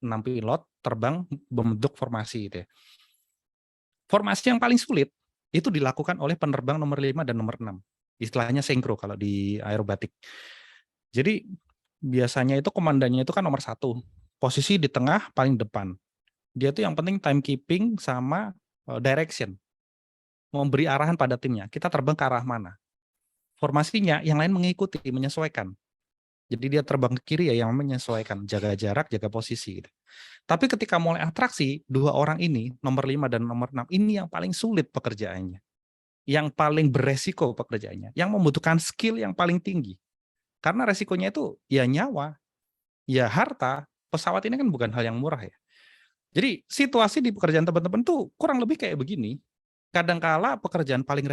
Speaker 2: 6 pilot terbang membentuk formasi gitu ya. Formasi yang paling sulit itu dilakukan oleh penerbang nomor 5 dan nomor 6. Istilahnya sinkro kalau di aerobatik. Jadi biasanya itu komandannya itu kan nomor 1. Posisi di tengah paling depan. Dia tuh yang penting timekeeping sama direction. Memberi arahan pada timnya, kita terbang ke arah mana. Formasinya yang lain mengikuti, menyesuaikan. Jadi dia terbang ke kiri ya yang menyesuaikan, jaga jarak, jaga posisi gitu. Tapi ketika mulai atraksi, 2 orang ini, nomor 5 dan nomor 6 ini yang paling sulit pekerjaannya, yang paling beresiko pekerjaannya, yang membutuhkan skill yang paling tinggi. Karena resikonya itu ya nyawa, ya harta, pesawat ini kan bukan hal yang murah ya. Jadi situasi di pekerjaan teman-teman tuh kurang lebih kayak begini. Kadangkala pekerjaan paling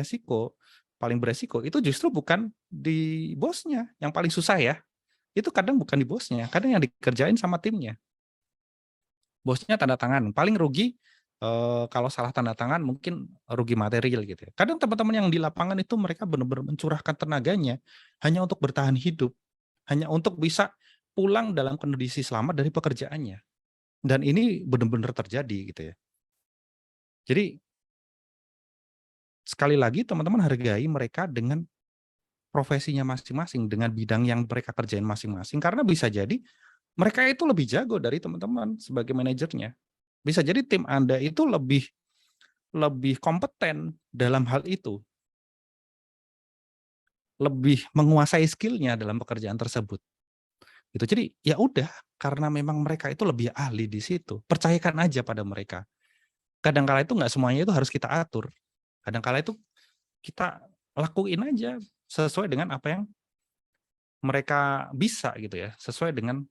Speaker 2: beresiko itu justru bukan di bosnya, yang paling susah ya. Itu kadang bukan di bosnya, kadang yang dikerjain sama timnya. Bosnya tanda tangan, paling rugi kalau salah tanda tangan mungkin rugi material gitu ya. Kadang teman-teman yang di lapangan itu mereka benar-benar mencurahkan tenaganya hanya untuk bertahan hidup, hanya untuk bisa pulang dalam kondisi selamat dari pekerjaannya. Dan ini benar-benar terjadi gitu ya. Jadi sekali lagi teman-teman hargai mereka dengan profesinya masing-masing, dengan bidang yang mereka kerjain masing-masing, karena bisa jadi mereka itu lebih jago dari teman-teman sebagai manajernya. Bisa jadi tim Anda itu lebih lebih kompeten dalam hal itu, lebih menguasai skill-nya dalam pekerjaan tersebut. Gitu. Jadi ya udah, karena memang mereka itu lebih ahli di situ, percayakan aja pada mereka. Kadang-kala itu nggak semuanya itu harus kita atur. Kadang-kala itu kita lakuin aja sesuai dengan apa yang mereka bisa gitu ya, sesuai dengan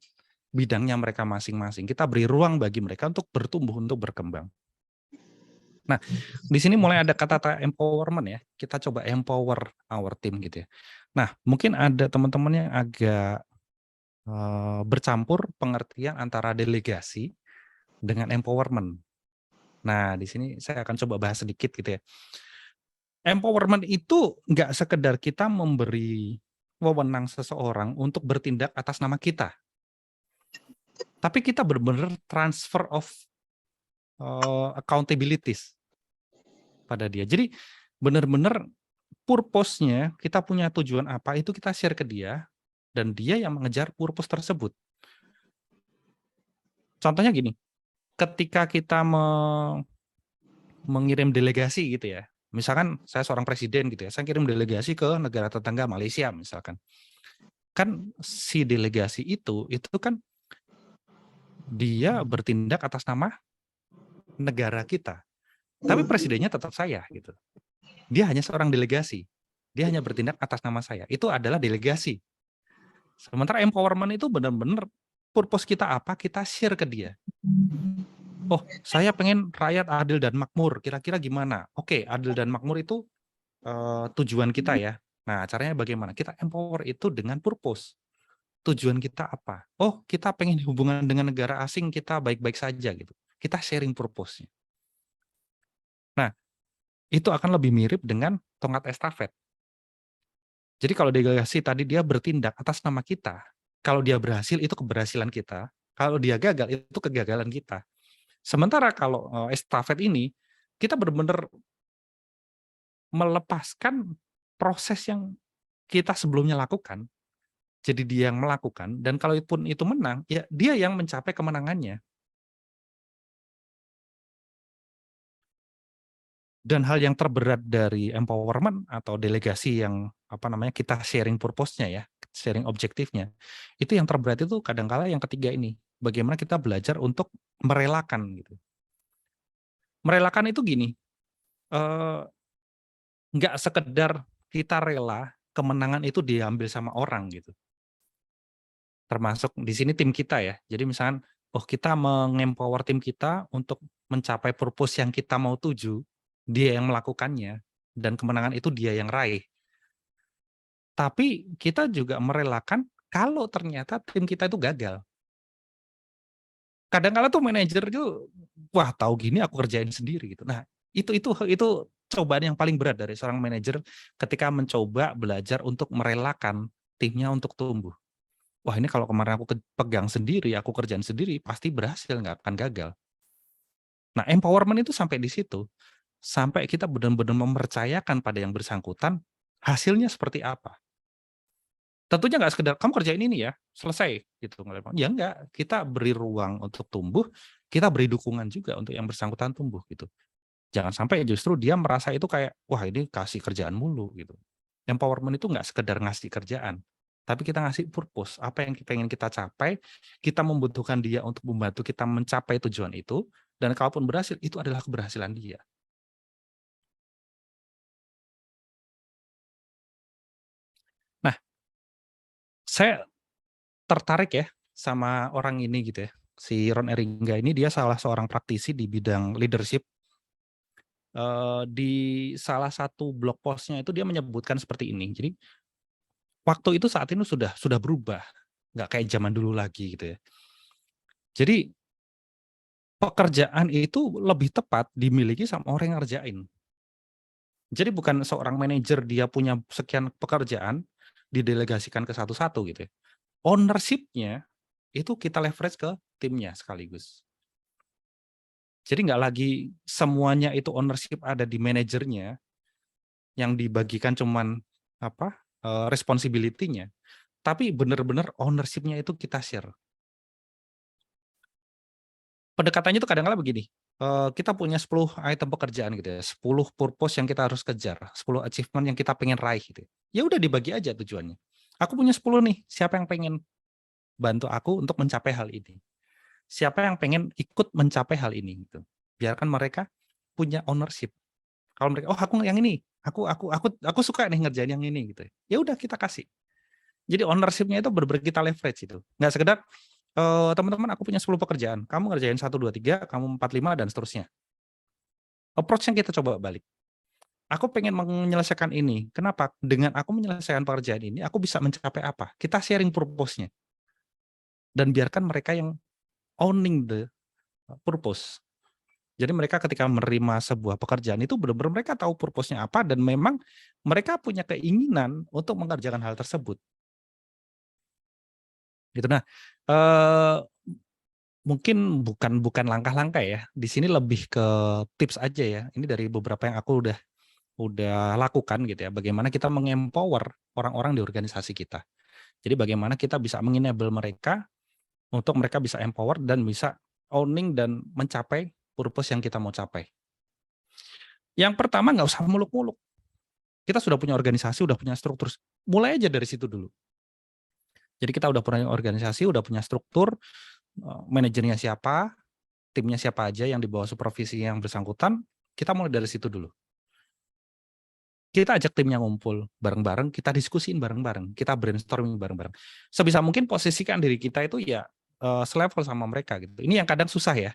Speaker 2: bidangnya mereka masing-masing. Kita beri ruang bagi mereka untuk bertumbuh, untuk berkembang. Nah, di sini mulai ada kata-kata empowerment ya. Kita coba empower our team gitu ya. Nah, mungkin ada teman-teman yang agak bercampur pengertian antara delegasi dengan empowerment. Nah, di sini saya akan coba bahas sedikit gitu ya. Empowerment itu nggak sekedar kita memberi wewenang seseorang untuk bertindak atas nama kita. Tapi kita benar-benar transfer of accountabilities pada dia. Jadi benar-benar purpose-nya, kita punya tujuan apa, itu kita share ke dia, dan dia yang mengejar purpose tersebut. Contohnya gini, ketika kita mengirim delegasi gitu ya, misalkan saya seorang presiden gitu ya, saya kirim delegasi ke negara tetangga Malaysia misalkan. Kan si delegasi itu kan dia bertindak atas nama negara kita. Tapi presidennya tetap saya gitu. Dia hanya seorang delegasi. Dia hanya bertindak atas nama saya. Itu adalah delegasi. Sementara empowerment itu benar-benar purpose kita apa, kita share ke dia. Oh, saya pengen rakyat adil dan makmur. Kira-kira gimana? Oke, adil dan makmur itu tujuan kita ya. Nah, caranya bagaimana? Kita empower itu dengan purpose. Tujuan kita apa? Oh, kita pengen hubungan dengan negara asing kita baik-baik saja gitu. Kita sharing purpose-nya. Nah, itu akan lebih mirip dengan tongkat estafet. Jadi kalau delegasi tadi dia bertindak atas nama kita, kalau dia berhasil itu keberhasilan kita, kalau dia gagal itu kegagalan kita. Sementara kalau estafet ini, kita benar-benar melepaskan proses yang kita sebelumnya lakukan, jadi dia yang melakukan, dan kalaupun itu menang, ya dia yang mencapai kemenangannya. Dan hal yang terberat dari empowerment atau delegasi yang kita sharing purpose-nya ya, sharing objektifnya, itu yang terberat itu kadangkala yang ketiga ini, bagaimana kita belajar untuk merelakan gitu. Merelakan itu gini, nggak sekedar kita rela kemenangan itu diambil sama orang gitu. Termasuk di sini tim kita ya. Jadi misalkan, oh kita mengempower tim kita untuk mencapai purpose yang kita mau tuju, dia yang melakukannya, dan kemenangan itu dia yang raih. Tapi kita juga merelakan kalau ternyata tim kita itu gagal. Kadang-kala tuh manajer itu, wah tahu gini aku kerjain sendiri gitu. Nah, itu cobaan yang paling berat dari seorang manajer ketika mencoba belajar untuk merelakan timnya untuk tumbuh. Wah ini kalau kemarin aku pegang sendiri, aku kerjain sendiri, pasti berhasil, nggak akan gagal. Nah, empowerment itu sampai di situ. Sampai kita benar-benar mempercayakan pada yang bersangkutan, hasilnya seperti apa. Tentunya nggak sekedar, kamu kerjain ini ya, selesai. Gitu. Ya enggak, kita beri ruang untuk tumbuh, kita beri dukungan juga untuk yang bersangkutan tumbuh. Gitu. Jangan sampai justru dia merasa itu kayak, wah ini kasih kerjaan mulu. Gitu. Empowerment itu nggak sekedar ngasih kerjaan, tapi kita ngasih purpose, apa yang pengen kita capai, kita membutuhkan dia untuk membantu kita mencapai tujuan itu, dan kalaupun berhasil, itu adalah keberhasilan dia. Nah, saya tertarik ya sama orang ini gitu ya. Si Ron Eringa ini dia salah seorang praktisi di bidang leadership. Di salah satu blog post-nya itu dia menyebutkan seperti ini. Jadi waktu itu saat ini sudah berubah, nggak kayak zaman dulu lagi gitu ya. Jadi pekerjaan itu lebih tepat dimiliki sama orang yang ngerjain. Jadi bukan seorang manajer dia punya sekian pekerjaan didelegasikan ke satu-satu gitu ya. Ownership-nya itu kita leverage ke timnya sekaligus. Jadi nggak lagi semuanya itu ownership ada di manajernya yang dibagikan cuman responsibility-nya, tapi benar-benar ownership-nya itu kita share. Pendekatannya itu kadang-kala begini, kita punya 10 item pekerjaan gitu ya, 10 purpose yang kita harus kejar, 10 achievement yang kita pengen raih gitu. Ya udah dibagi aja tujuannya. Aku punya 10 nih, siapa yang pengen bantu aku untuk mencapai hal ini? Siapa yang pengen ikut mencapai hal ini gitu. Biarkan mereka punya ownership. Kalau mereka, oh aku yang ini, aku suka nih ngerjain yang ini gitu. Ya udah kita kasih. Jadi ownership-nya itu benar-benar kita leverage itu. Nggak sekedar teman-teman aku punya 10 pekerjaan, kamu ngerjain 1, 2, 3, kamu 4, 5 dan seterusnya. Approach-nya kita coba balik. Aku pengen menyelesaikan ini. Kenapa? Dengan aku menyelesaikan pekerjaan ini, aku bisa mencapai apa? Kita sharing purpose-nya. Dan biarkan mereka yang owning the purpose. Jadi mereka ketika menerima sebuah pekerjaan itu benar-benar mereka tahu purpose-nya apa dan memang mereka punya keinginan untuk mengerjakan hal tersebut. Gitu. Nah, mungkin bukan langkah-langkah ya. Di sini lebih ke tips aja ya. Ini dari beberapa yang aku udah lakukan gitu ya. Bagaimana kita mengempower orang-orang di organisasi kita. Jadi bagaimana kita bisa mengenable mereka untuk mereka bisa empower dan bisa owning dan mencapai purpose yang kita mau capai. Yang pertama nggak usah muluk-muluk. Kita sudah punya organisasi, udah punya struktur. Mulai aja dari situ dulu. Jadi kita udah punya organisasi, udah punya struktur, manajernya siapa, timnya siapa aja yang di bawah supervisi yang bersangkutan, kita mulai dari situ dulu. Kita ajak timnya ngumpul bareng-bareng, kita diskusiin bareng-bareng, kita brainstorming bareng-bareng. Sebisa mungkin posisikan diri kita itu ya selevel sama mereka gitu. Ini yang kadang susah ya.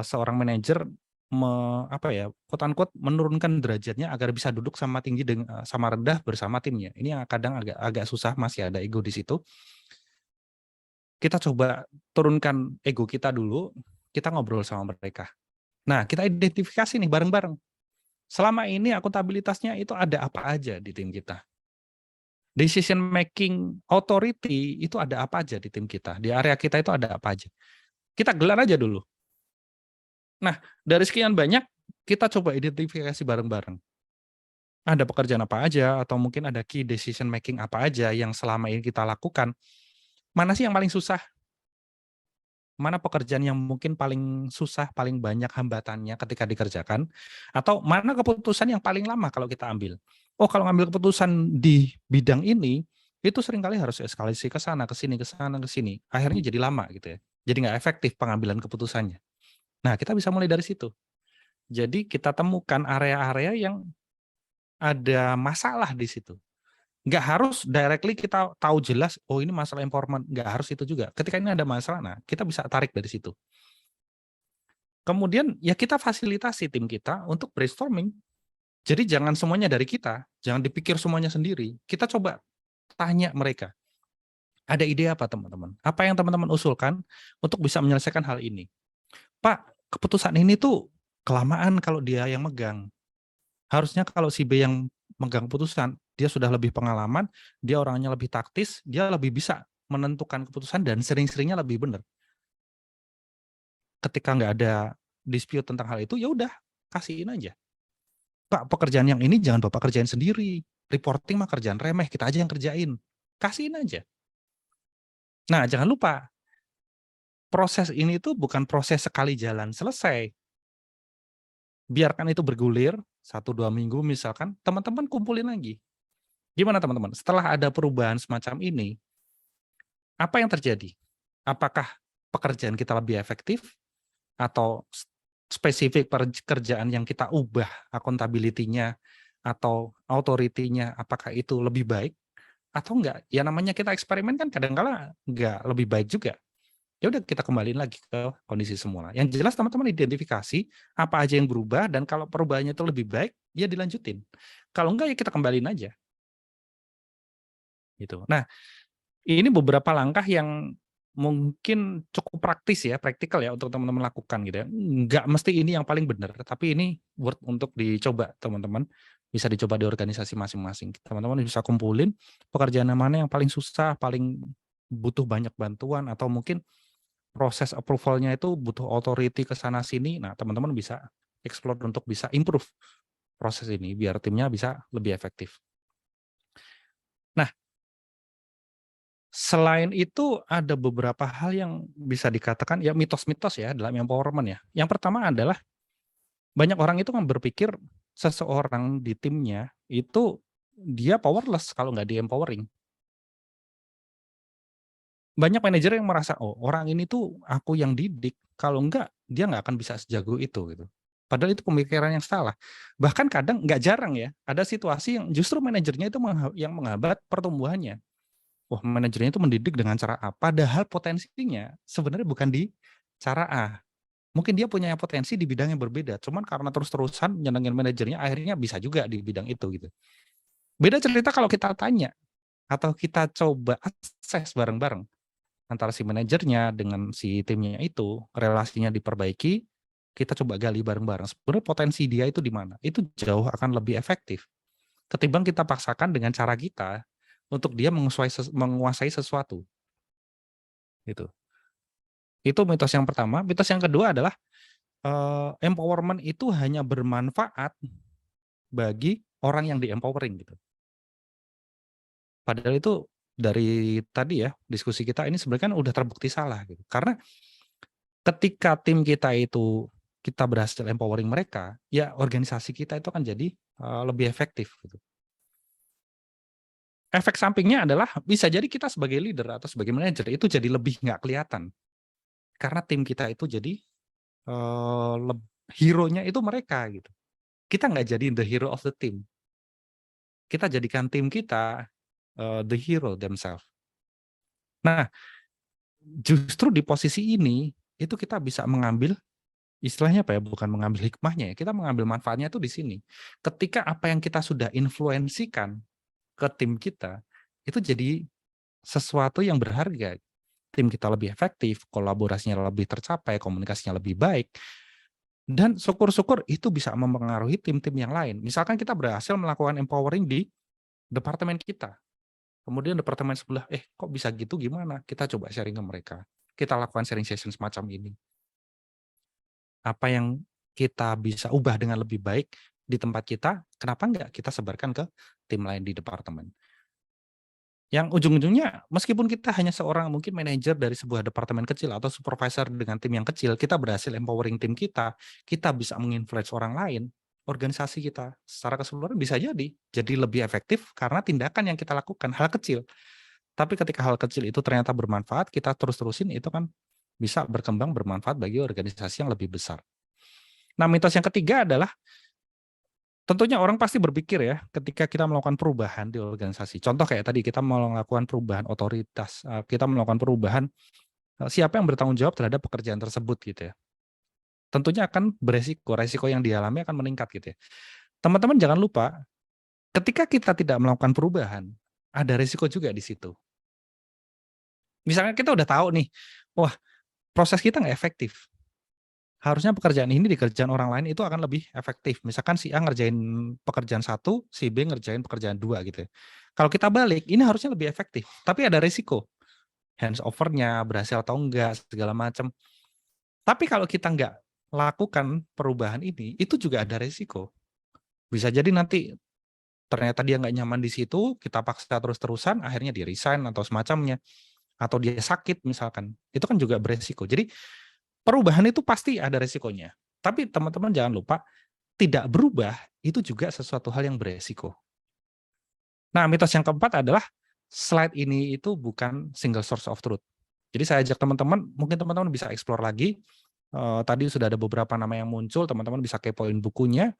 Speaker 2: Seorang manajer quote unquote menurunkan derajatnya agar bisa duduk sama tinggi sama rendah bersama timnya. Ini yang kadang agak susah, masih ada ego di situ. Kita coba turunkan ego kita dulu, kita ngobrol sama mereka. Nah, kita identifikasi nih bareng-bareng. Selama ini akuntabilitasnya itu ada apa aja di tim kita. Decision making authority itu ada apa aja di tim kita. Di area kita itu ada apa aja. Kita gelar aja dulu. Nah, dari sekian banyak, kita coba identifikasi bareng-bareng. Ada pekerjaan apa aja, atau mungkin ada key decision making apa aja yang selama ini kita lakukan. Mana sih yang paling susah? Mana pekerjaan yang mungkin paling susah, paling banyak hambatannya ketika dikerjakan, atau mana keputusan yang paling lama kalau kita ambil. Oh, kalau ngambil keputusan di bidang ini, itu seringkali harus eskalasi ke sana, ke sini, ke sana, ke sini. Akhirnya jadi lama gitu ya. Jadi nggak efektif pengambilan keputusannya. Nah, kita bisa mulai dari situ. Jadi kita temukan area-area yang ada masalah di situ. Nggak harus directly kita tahu jelas, oh ini masalah empowerment, nggak harus itu juga. Ketika ini ada masalah, nah kita bisa tarik dari situ. Kemudian ya kita fasilitasi tim kita untuk brainstorming. Jadi jangan semuanya dari kita, jangan dipikir semuanya sendiri. Kita coba tanya mereka, ada ide apa teman-teman? Apa yang teman-teman usulkan untuk bisa menyelesaikan hal ini? Pak, keputusan ini tuh kelamaan kalau dia yang megang. Harusnya kalau si B yang megang keputusan, dia sudah lebih pengalaman, dia orangnya lebih taktis, dia lebih bisa menentukan keputusan dan sering-seringnya lebih benar. Ketika nggak ada dispute tentang hal itu, ya udah kasihin aja. Pak, pekerjaan yang ini jangan Bapak kerjain sendiri. Reporting mah kerjaan remeh, kita aja yang kerjain. Kasihin aja. Nah, jangan lupa, proses ini tuh bukan proses sekali jalan selesai. Biarkan itu bergulir, 1-2 minggu misalkan, teman-teman kumpulin lagi. Gimana teman-teman? Setelah ada perubahan semacam ini, apa yang terjadi? Apakah pekerjaan kita lebih efektif atau spesifik pekerjaan yang kita ubah accountability-nya atau authority-nya apakah itu lebih baik atau enggak? Ya namanya kita eksperimen kan kadang-kala enggak lebih baik juga. Ya udah kita kembaliin lagi ke kondisi semula. Yang jelas teman-teman identifikasi apa aja yang berubah dan kalau perubahannya itu lebih baik, ya dilanjutin. Kalau enggak ya kita kembaliin aja gitu. Nah, ini beberapa langkah yang mungkin cukup praktis ya, praktikal ya untuk teman-teman lakukan gitu ya. Enggak mesti ini yang paling benar, tapi ini worth untuk dicoba teman-teman. Bisa dicoba di organisasi masing-masing. Teman-teman bisa kumpulin pekerjaan mana yang paling susah, paling butuh banyak bantuan atau mungkin proses approval-nya itu butuh authority ke sana sini. Nah, teman-teman bisa explore untuk bisa improve proses ini biar timnya bisa lebih efektif. Nah, selain itu ada beberapa hal yang bisa dikatakan ya mitos-mitos ya dalam empowerment ya. Yang pertama adalah banyak orang itu kan berpikir seseorang di timnya itu dia powerless kalau nggak di-empowering. Banyak manajer yang merasa, "Oh, orang ini tuh aku yang didik, kalau enggak dia nggak akan bisa sejago itu," gitu. Padahal itu pemikiran yang salah. Bahkan kadang nggak jarang ya, ada situasi yang justru manajernya itu yang menghambat pertumbuhannya. Wah, manajernya itu mendidik dengan cara A, padahal potensinya sebenarnya bukan di cara A. Mungkin dia punya potensi di bidang yang berbeda, cuman karena terus-terusan nyenengin manajernya akhirnya bisa juga di bidang itu gitu. Beda cerita kalau kita tanya atau kita coba akses bareng-bareng antara si manajernya dengan si timnya itu, relasinya diperbaiki, kita coba gali bareng-bareng. Sebenarnya potensi dia itu di mana? Itu jauh akan lebih efektif ketimbang kita paksakan dengan cara kita untuk dia menguasai sesuatu gitu. Itu mitos yang pertama. Mitos yang kedua adalah empowerment itu hanya bermanfaat bagi orang yang di-empowering gitu. Padahal itu dari tadi ya diskusi kita ini sebenarnya kan udah terbukti salah gitu. Karena ketika tim kita itu kita berhasil empowering mereka, ya organisasi kita itu akan jadi lebih efektif gitu. Efek sampingnya adalah bisa jadi kita sebagai leader atau sebagai manajer itu jadi lebih nggak kelihatan karena tim kita itu jadi hero-nya itu mereka gitu. Kita nggak jadi the hero of the team. Kita jadikan tim kita the hero themselves. Nah, justru di posisi ini itu kita bisa mengambil istilahnya apa ya, bukan mengambil hikmahnya ya, kita mengambil manfaatnya itu di sini. Ketika apa yang kita sudah influensikan ke tim kita, itu jadi sesuatu yang berharga. Tim kita lebih efektif, kolaborasinya lebih tercapai, komunikasinya lebih baik, dan syukur-syukur itu bisa mempengaruhi tim-tim yang lain. Misalkan kita berhasil melakukan empowering di departemen kita, kemudian departemen sebelah, kok bisa gitu gimana? Kita coba sharing ke mereka. Kita lakukan sharing session semacam ini. Apa yang kita bisa ubah dengan lebih baik di tempat kita, kenapa enggak kita sebarkan ke tim lain di departemen. Yang ujung-ujungnya meskipun kita hanya seorang mungkin manajer dari sebuah departemen kecil atau supervisor dengan tim yang kecil, kita berhasil empowering tim kita bisa menginfluence orang lain, organisasi kita secara keseluruhan bisa jadi lebih efektif karena tindakan yang kita lakukan, hal kecil. Tapi ketika hal kecil itu ternyata bermanfaat, kita terus-terusin itu kan bisa berkembang bermanfaat bagi organisasi yang lebih besar. Nah, mitos yang ketiga adalah tentunya orang pasti berpikir ya, ketika kita melakukan perubahan di organisasi. Contoh kayak tadi kita melakukan perubahan otoritas, kita melakukan perubahan siapa yang bertanggung jawab terhadap pekerjaan tersebut gitu ya. Tentunya akan beresiko, resiko yang dialami akan meningkat gitu ya. Teman-teman jangan lupa, ketika kita tidak melakukan perubahan, ada resiko juga di situ. Misalnya kita udah tahu nih, wah proses kita nggak efektif. Harusnya pekerjaan ini dikerjakan orang lain itu akan lebih efektif. Misalkan si A ngerjain pekerjaan 1, si B ngerjain pekerjaan 2 gitu ya. Kalau kita balik, ini harusnya lebih efektif, tapi ada risiko. Hands over-nya berhasil atau enggak, segala macam. Tapi kalau kita nggak lakukan perubahan ini, itu juga ada risiko. Bisa jadi nanti ternyata dia nggak nyaman di situ, kita paksa terus-terusan, akhirnya dia resign atau semacamnya. Atau dia sakit misalkan. Itu kan juga beresiko. Jadi perubahan itu pasti ada resikonya. Tapi teman-teman jangan lupa, tidak berubah itu juga sesuatu hal yang beresiko. Nah, mitos yang keempat adalah slide ini itu bukan single source of truth. Jadi saya ajak teman-teman, mungkin teman-teman bisa explore lagi. Tadi sudah ada beberapa nama yang muncul, teman-teman bisa kepoin bukunya.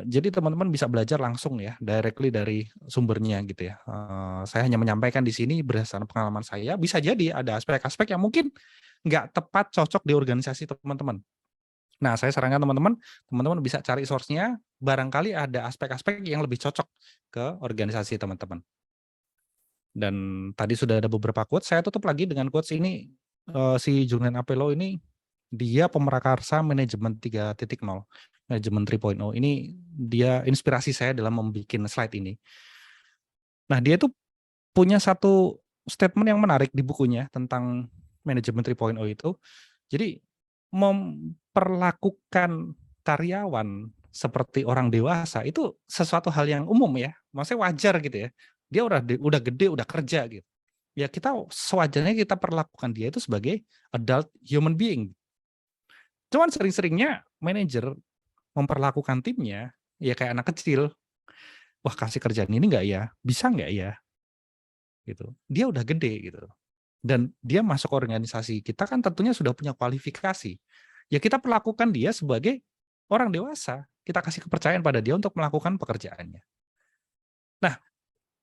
Speaker 2: Jadi teman-teman bisa belajar langsung ya, directly dari sumbernya gitu ya. Saya hanya menyampaikan di sini berdasarkan pengalaman saya. Bisa jadi ada aspek-aspek yang mungkin nggak tepat cocok di organisasi teman-teman. Nah, saya sarankan teman-teman bisa cari source-nya, barangkali ada aspek-aspek yang lebih cocok ke organisasi teman-teman. Dan tadi sudah ada beberapa quotes, saya tutup lagi dengan quotes ini, si Julian Apello ini, dia pemrakarsa manajemen 3.0, manajemen 3.0. Ini dia inspirasi saya dalam membuat slide ini. Nah, dia itu punya satu statement yang menarik di bukunya tentang manajemen 3.0 itu. Jadi memperlakukan karyawan seperti orang dewasa itu sesuatu hal yang umum ya, maksudnya wajar gitu ya. Dia udah gede, udah kerja gitu. Ya kita sewajarnya kita perlakukan dia itu sebagai adult human being. Cuman sering-seringnya manajer memperlakukan timnya ya kayak anak kecil. Wah, kasih kerjaan ini nggak ya? Bisa nggak ya? Gitu. Dia udah gede gitu. Dan dia masuk organisasi kita kan tentunya sudah punya kualifikasi. Ya kita perlakukan dia sebagai orang dewasa. Kita kasih kepercayaan pada dia untuk melakukan pekerjaannya. Nah,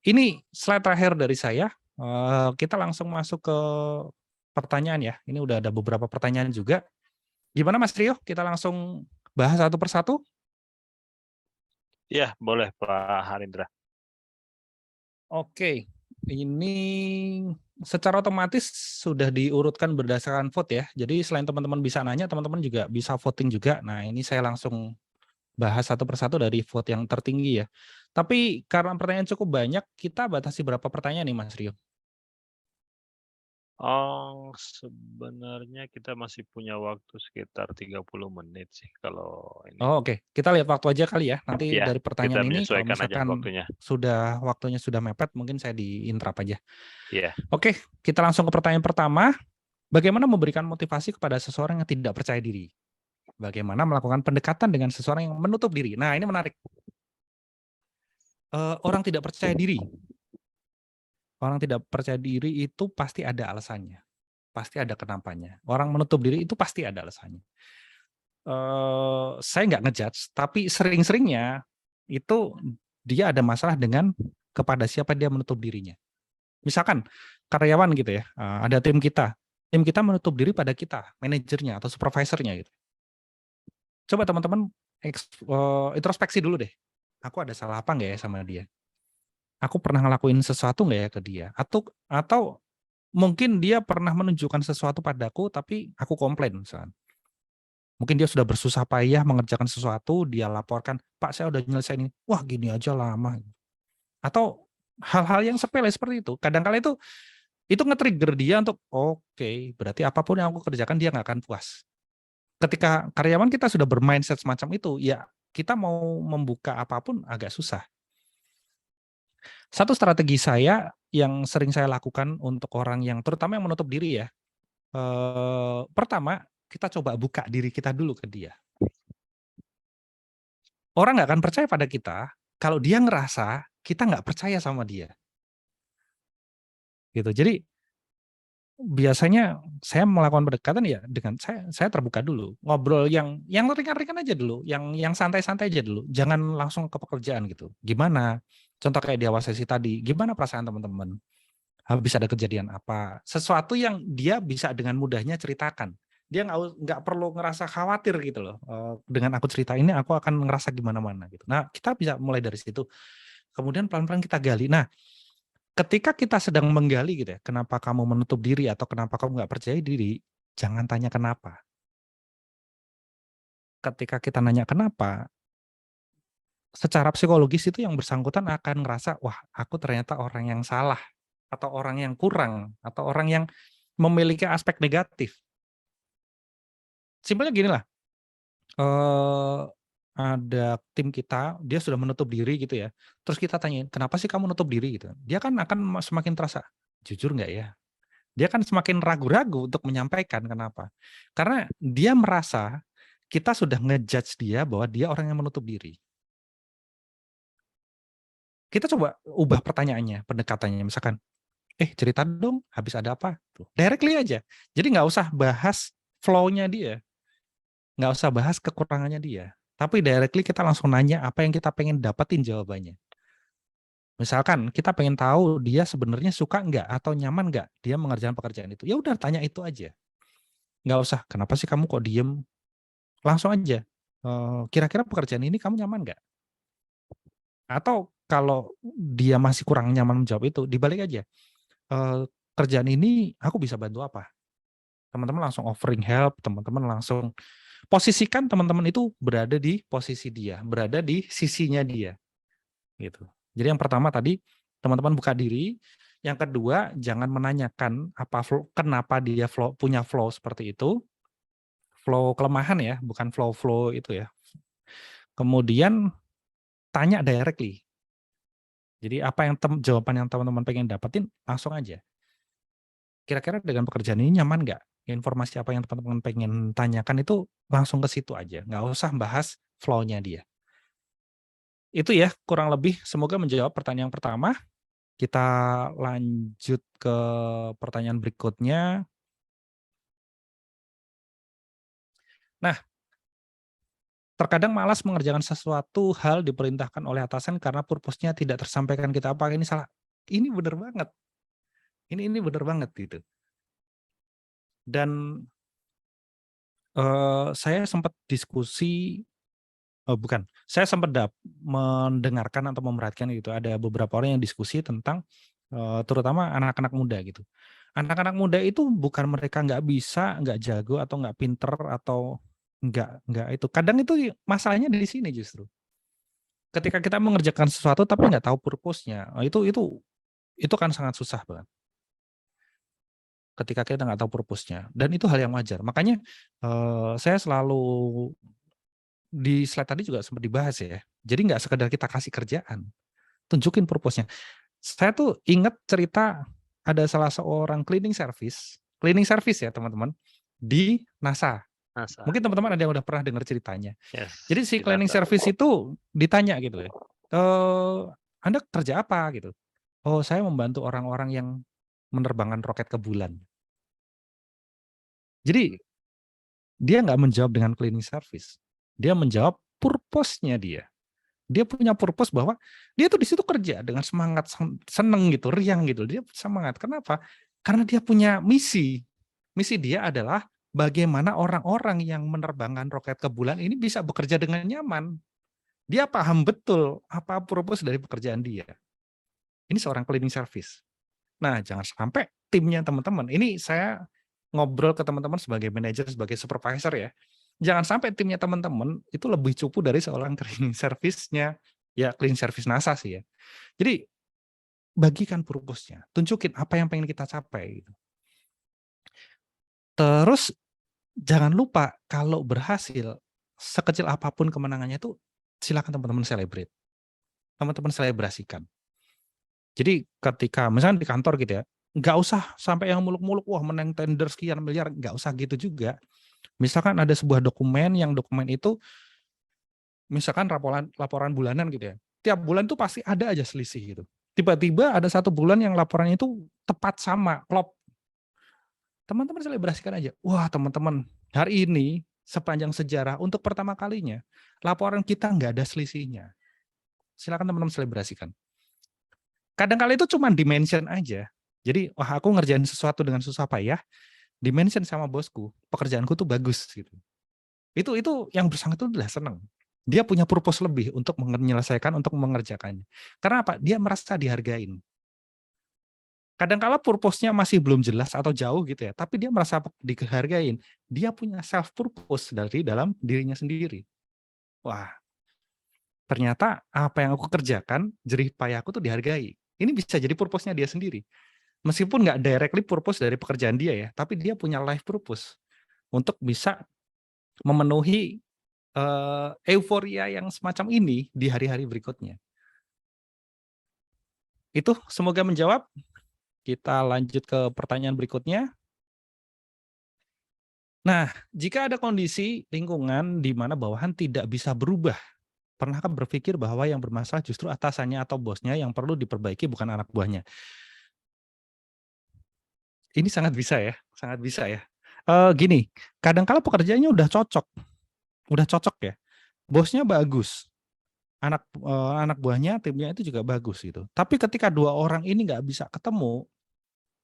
Speaker 2: ini slide terakhir dari saya. Kita langsung masuk ke pertanyaan ya. Ini udah ada beberapa pertanyaan juga. Gimana Mas Rio? Kita langsung bahas satu persatu?
Speaker 1: Ya, boleh Pak Harindra.
Speaker 2: Oke, ini secara otomatis sudah diurutkan berdasarkan vote ya. Jadi selain teman-teman bisa nanya, teman-teman juga bisa voting juga. Nah, ini saya langsung bahas satu persatu dari vote yang tertinggi ya. Tapi karena pertanyaan cukup banyak, kita batasi berapa pertanyaan nih Mas Rio?
Speaker 1: Oh, sebenarnya kita masih punya waktu sekitar 30 menit sih kalau ini.
Speaker 2: Oh, oke. Kita lihat waktu aja kali ya. Nanti
Speaker 1: Ya,
Speaker 2: dari
Speaker 1: kita
Speaker 2: pertanyaan ini kalau
Speaker 1: menyesuaikan aja
Speaker 2: misalkan
Speaker 1: waktunya.
Speaker 2: waktunya sudah mepet, mungkin saya di-interrupt aja.
Speaker 1: Iya.
Speaker 2: Oke, kita langsung ke pertanyaan pertama. Bagaimana memberikan motivasi kepada seseorang yang tidak percaya diri? Bagaimana melakukan pendekatan dengan seseorang yang menutup diri? Nah, ini menarik. Orang tidak percaya diri. Orang tidak percaya diri itu pasti ada alasannya. Pasti ada kenapanya. Orang menutup diri itu pasti ada alasannya. Saya nggak ngejudge, tapi sering-seringnya itu dia ada masalah dengan kepada siapa dia menutup dirinya. Misalkan karyawan gitu ya, ada tim kita menutup diri pada kita, manajernya atau supervisornya gitu. Coba teman-teman introspeksi dulu deh. Aku ada salah apa nggak ya sama dia? Aku pernah ngelakuin sesuatu nggak ya ke dia? Atau mungkin dia pernah menunjukkan sesuatu padaku, tapi aku komplain misalnya. Mungkin dia sudah bersusah payah mengerjakan sesuatu, dia laporkan, Pak saya udah nyelesain ini. Wah gini aja lama. Atau hal-hal yang sepele seperti itu. Kadang-kala itu nge-trigger dia untuk, oke, berarti apapun yang aku kerjakan dia nggak akan puas. Ketika karyawan kita sudah bermindset semacam itu, ya kita mau membuka apapun agak susah. Satu strategi saya yang sering saya lakukan untuk orang yang terutama yang menutup diri ya, pertama kita coba buka diri kita dulu ke dia. Orang nggak akan percaya pada kita kalau dia ngerasa kita nggak percaya sama dia. Gitu. Jadi biasanya saya melakukan pendekatan ya dengan saya terbuka dulu, ngobrol yang ringan-ringan aja dulu, yang santai-santai aja dulu, jangan langsung ke pekerjaan gitu. Gimana? Contoh kayak di awal sesi tadi, gimana perasaan teman-teman? Habis ada kejadian apa? Sesuatu yang dia bisa dengan mudahnya ceritakan. Dia nggak perlu ngerasa khawatir gitu loh. Dengan aku cerita ini aku akan ngerasa gimana-mana gitu. Nah, kita bisa mulai dari situ. Kemudian pelan-pelan kita gali. Nah, ketika kita sedang menggali gitu ya, kenapa kamu menutup diri atau kenapa kamu nggak percaya diri, jangan tanya kenapa. Ketika kita nanya kenapa, secara psikologis itu yang bersangkutan akan ngerasa, wah aku ternyata orang yang salah, atau orang yang kurang, atau orang yang memiliki aspek negatif. Simpelnya gini lah, ada tim kita, dia sudah menutup diri gitu ya, terus kita tanyain, "Kenapa sih kamu nutup diri?" Gitu. Dia kan akan semakin terasa, "Jujur nggak ya?" Dia kan semakin ragu-ragu untuk menyampaikan, kenapa? Karena dia merasa kita sudah ngejudge dia bahwa dia orang yang menutup diri. Kita coba ubah pertanyaannya, pendekatannya. Misalkan, cerita dong, habis ada apa? Tuh, directly aja. Jadi nggak usah bahas flow-nya dia, nggak usah bahas kekurangannya dia. Tapi directly kita langsung nanya apa yang kita pengen dapetin jawabannya. Misalkan kita pengen tahu dia sebenarnya suka nggak atau nyaman nggak dia mengerjakan pekerjaan itu. Ya udah tanya itu aja. Nggak usah, kenapa sih kamu kok diem? Langsung aja. Kira-kira pekerjaan ini kamu nyaman nggak? Atau kalau dia masih kurang nyaman menjawab itu, dibalik aja. Kerjaan ini aku bisa bantu apa? Teman-teman langsung offering help, teman-teman langsung posisikan teman-teman itu berada di posisi dia, berada di sisinya dia, gitu. Jadi yang pertama tadi teman-teman buka diri, yang kedua jangan menanyakan kenapa dia punya flow seperti itu, flow kelemahan ya, bukan flow itu ya. Kemudian tanya directly. Jadi apa yang jawaban yang teman-teman pengen dapetin langsung aja. Kira-kira dengan pekerjaan ini nyaman nggak? Informasi apa yang teman-teman pengen tanyakan itu langsung ke situ aja, nggak usah bahas flow-nya dia. Itu ya kurang lebih semoga menjawab pertanyaan pertama. Kita lanjut ke pertanyaan berikutnya. Nah, terkadang malas mengerjakan sesuatu hal diperintahkan oleh atasan karena purpose-nya tidak tersampaikan kita apa ini salah. Ini bener banget. Ini bener banget gitu. Dan saya sempat diskusi bukan, saya sempat mendengarkan atau memerhatikan gitu, ada beberapa orang yang diskusi tentang, terutama anak-anak muda gitu. Anak-anak muda itu bukan mereka nggak bisa, nggak jago, atau nggak pinter, atau nggak itu, kadang itu masalahnya di sini justru. Ketika kita mengerjakan sesuatu tapi nggak tahu purpose-nya, itu kan sangat susah banget. Ketika kita nggak tahu purpose-nya, dan itu hal yang wajar. Makanya, saya selalu di slide tadi juga sempat dibahas ya. Jadi nggak sekedar kita kasih kerjaan, tunjukin purpose-nya. Saya tuh inget cerita ada salah seorang cleaning service ya teman-teman, di NASA.
Speaker 1: NASA.
Speaker 2: Mungkin teman-teman ada yang udah pernah dengar ceritanya.
Speaker 1: Yes,
Speaker 2: Jadi si
Speaker 1: di
Speaker 2: cleaning
Speaker 1: NASA.
Speaker 2: service itu ditanya gitu ya, Anda kerja apa gitu? Oh, saya membantu orang-orang yang menerbangkan roket ke bulan. Jadi dia nggak menjawab dengan cleaning service, dia menjawab purpose-nya dia. Dia punya purpose bahwa dia tuh di situ kerja dengan semangat, seneng gitu, riang gitu. Dia semangat. Kenapa? Karena dia punya misi. Misi dia adalah bagaimana orang-orang yang menerbangkan roket ke bulan ini bisa bekerja dengan nyaman. Dia paham betul apa purpose dari pekerjaan dia. Ini seorang cleaning service. Nah, jangan sampai timnya teman-teman, ini saya ngobrol ke teman-teman sebagai manajer, sebagai supervisor ya. Jangan sampai timnya teman-teman itu lebih cupu dari seorang cleaning service-nya, ya cleaning service NASA sih ya. Jadi bagikan purpose-nya, tunjukin apa yang pengen kita capai gitu. Terus jangan lupa kalau berhasil, sekecil apapun kemenangannya itu silakan teman-teman celebrate. Teman-teman selebrasikan. Jadi ketika misalnya di kantor gitu ya, nggak usah sampai yang muluk-muluk, wah menang tender sekian miliar, nggak usah gitu juga. Misalkan ada sebuah dokumen, yang dokumen itu misalkan laporan bulanan gitu ya. Tiap bulan tuh pasti ada aja selisih gitu. Tiba-tiba ada satu bulan yang laporannya itu tepat sama, klop. Teman-teman selebrasikan aja. Wah teman-teman, hari ini sepanjang sejarah untuk pertama kalinya laporan kita nggak ada selisihnya. Silakan teman-teman selebrasikan. Kadang-kala itu cuma dimention aja. Jadi, wah aku ngerjain sesuatu dengan susah payah, dimention sama bosku, pekerjaanku tuh bagus gitu. Itu yang bersangkutan udah seneng. Dia punya purpose lebih untuk menyelesaikan, untuk mengerjakannya. Karena apa? Dia merasa dihargain. Kadang-kala purpose-nya masih belum jelas atau jauh gitu ya, tapi dia merasa dihargain. Dia punya self purpose dari dalam dirinya sendiri. Wah, ternyata apa yang aku kerjakan, jerih payahku tuh dihargai. Ini bisa jadi purpose-nya dia sendiri. Meskipun nggak directly purpose dari pekerjaan dia ya, tapi dia punya life purpose untuk bisa memenuhi euforia yang semacam ini di hari-hari berikutnya. Itu semoga menjawab. Kita lanjut ke pertanyaan berikutnya. Nah, jika ada kondisi lingkungan di mana bawahan tidak bisa berubah Pernahkah berpikir bahwa yang bermasalah justru atasannya atau bosnya, yang perlu diperbaiki bukan anak buahnya? Ini sangat bisa ya, sangat bisa ya. Gini, kadang kala pekerjaannya udah cocok ya, bosnya bagus, anak buahnya, timnya itu juga bagus gitu. Tapi ketika 2 orang ini nggak bisa ketemu,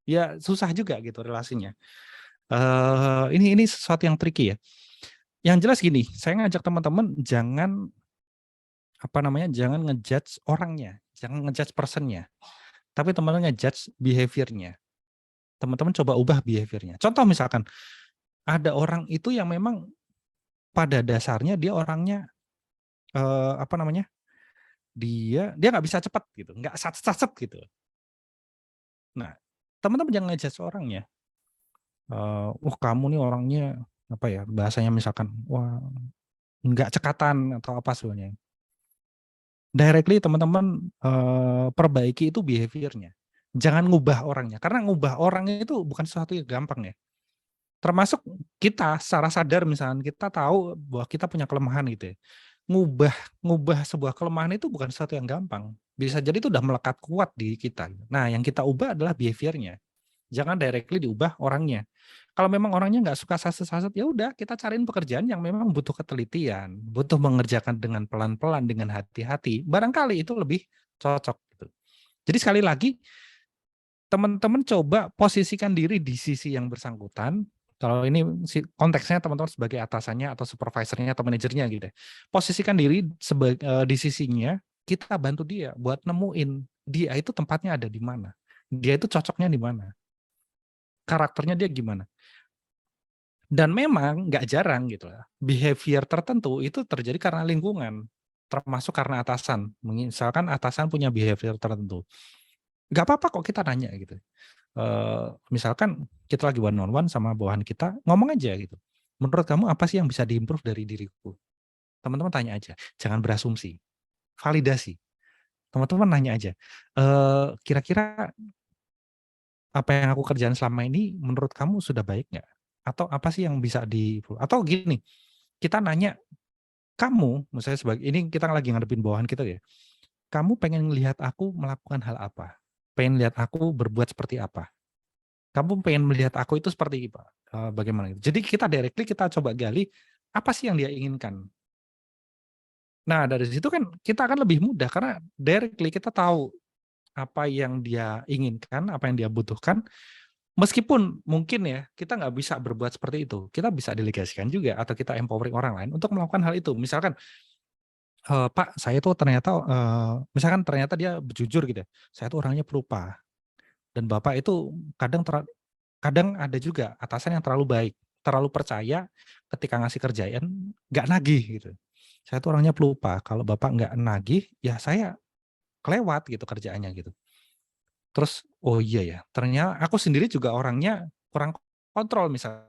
Speaker 2: ya susah juga gitu relasinya. Ini sesuatu yang tricky ya. Yang jelas gini, saya ngajak teman-teman jangan, jangan ngejudge orangnya, jangan ngejudge person-nya, tapi teman-teman ngejudge behavior-nya. Teman-teman coba ubah behavior-nya. Contoh misalkan, ada orang itu yang memang pada dasarnya dia orangnya, dia nggak bisa cepat gitu, nggak sat gitu. Nah, teman-teman jangan ngejudge orangnya. Kamu nih orangnya bahasanya misalkan, wah nggak cekatan atau apa sebenarnya. Directly teman-teman perbaiki itu behavior-nya. Jangan ngubah orangnya, karena ngubah orangnya itu bukan sesuatu yang gampang ya. Termasuk kita secara sadar misalkan kita tahu bahwa kita punya kelemahan gitu ya. Ngubah ngubah sebuah kelemahan itu bukan sesuatu yang gampang. Bisa jadi itu udah melekat kuat di kita. Nah, yang kita ubah adalah behavior-nya. Jangan directly diubah orangnya. Kalau memang orangnya nggak suka saset-saset, ya udah kita cariin pekerjaan yang memang butuh ketelitian, butuh mengerjakan dengan pelan-pelan, dengan hati-hati. Barangkali itu lebih cocok gitu. Jadi sekali lagi, teman-teman coba posisikan diri di sisi yang bersangkutan. Kalau ini konteksnya teman-teman sebagai atasannya atau supervisornya atau manajernya gitu ya. Posisikan diri di sisinya, kita bantu dia buat nemuin dia itu tempatnya ada di mana. Dia itu cocoknya di mana. Karakternya dia gimana. Dan memang nggak jarang gitu lah, behavior tertentu itu terjadi karena lingkungan, termasuk karena atasan. Misalkan atasan punya behavior tertentu. Nggak apa-apa kok kita nanya gitu. Misalkan kita lagi one on one sama bawahan kita, ngomong aja gitu. Menurut kamu apa sih yang bisa diimprove dari diriku? Teman-teman tanya aja, jangan berasumsi. Validasi. Teman-teman nanya aja, kira-kira apa yang aku kerjain selama ini menurut kamu sudah baik nggak? Atau apa sih yang bisa atau gini, kita nanya, kamu, misalnya sebagai ini kita lagi ngadepin bawahan kita ya, kamu pengen lihat aku melakukan hal apa? Pengen lihat aku berbuat seperti apa? Kamu pengen melihat aku itu seperti apa? Bagaimana gitu. Jadi kita directly kita coba gali, apa sih yang dia inginkan? Nah, dari situ kan kita akan lebih mudah karena directly kita tahu apa yang dia inginkan, apa yang dia butuhkan. Meskipun mungkin ya kita nggak bisa berbuat seperti itu, kita bisa delegasikan juga atau kita empowering orang lain untuk melakukan hal itu. Misalkan, Pak, saya tuh ternyata, misalkan ternyata dia jujur gitu ya, saya tuh orangnya pelupa dan Bapak itu kadang ada juga atasan yang terlalu baik, terlalu percaya ketika ngasih kerjaan nggak nagih gitu. Saya tuh orangnya pelupa, kalau Bapak nggak nagih, ya saya kelewat gitu kerjaannya gitu. Terus, oh iya ya, ternyata aku sendiri juga orangnya kurang kontrol misalnya,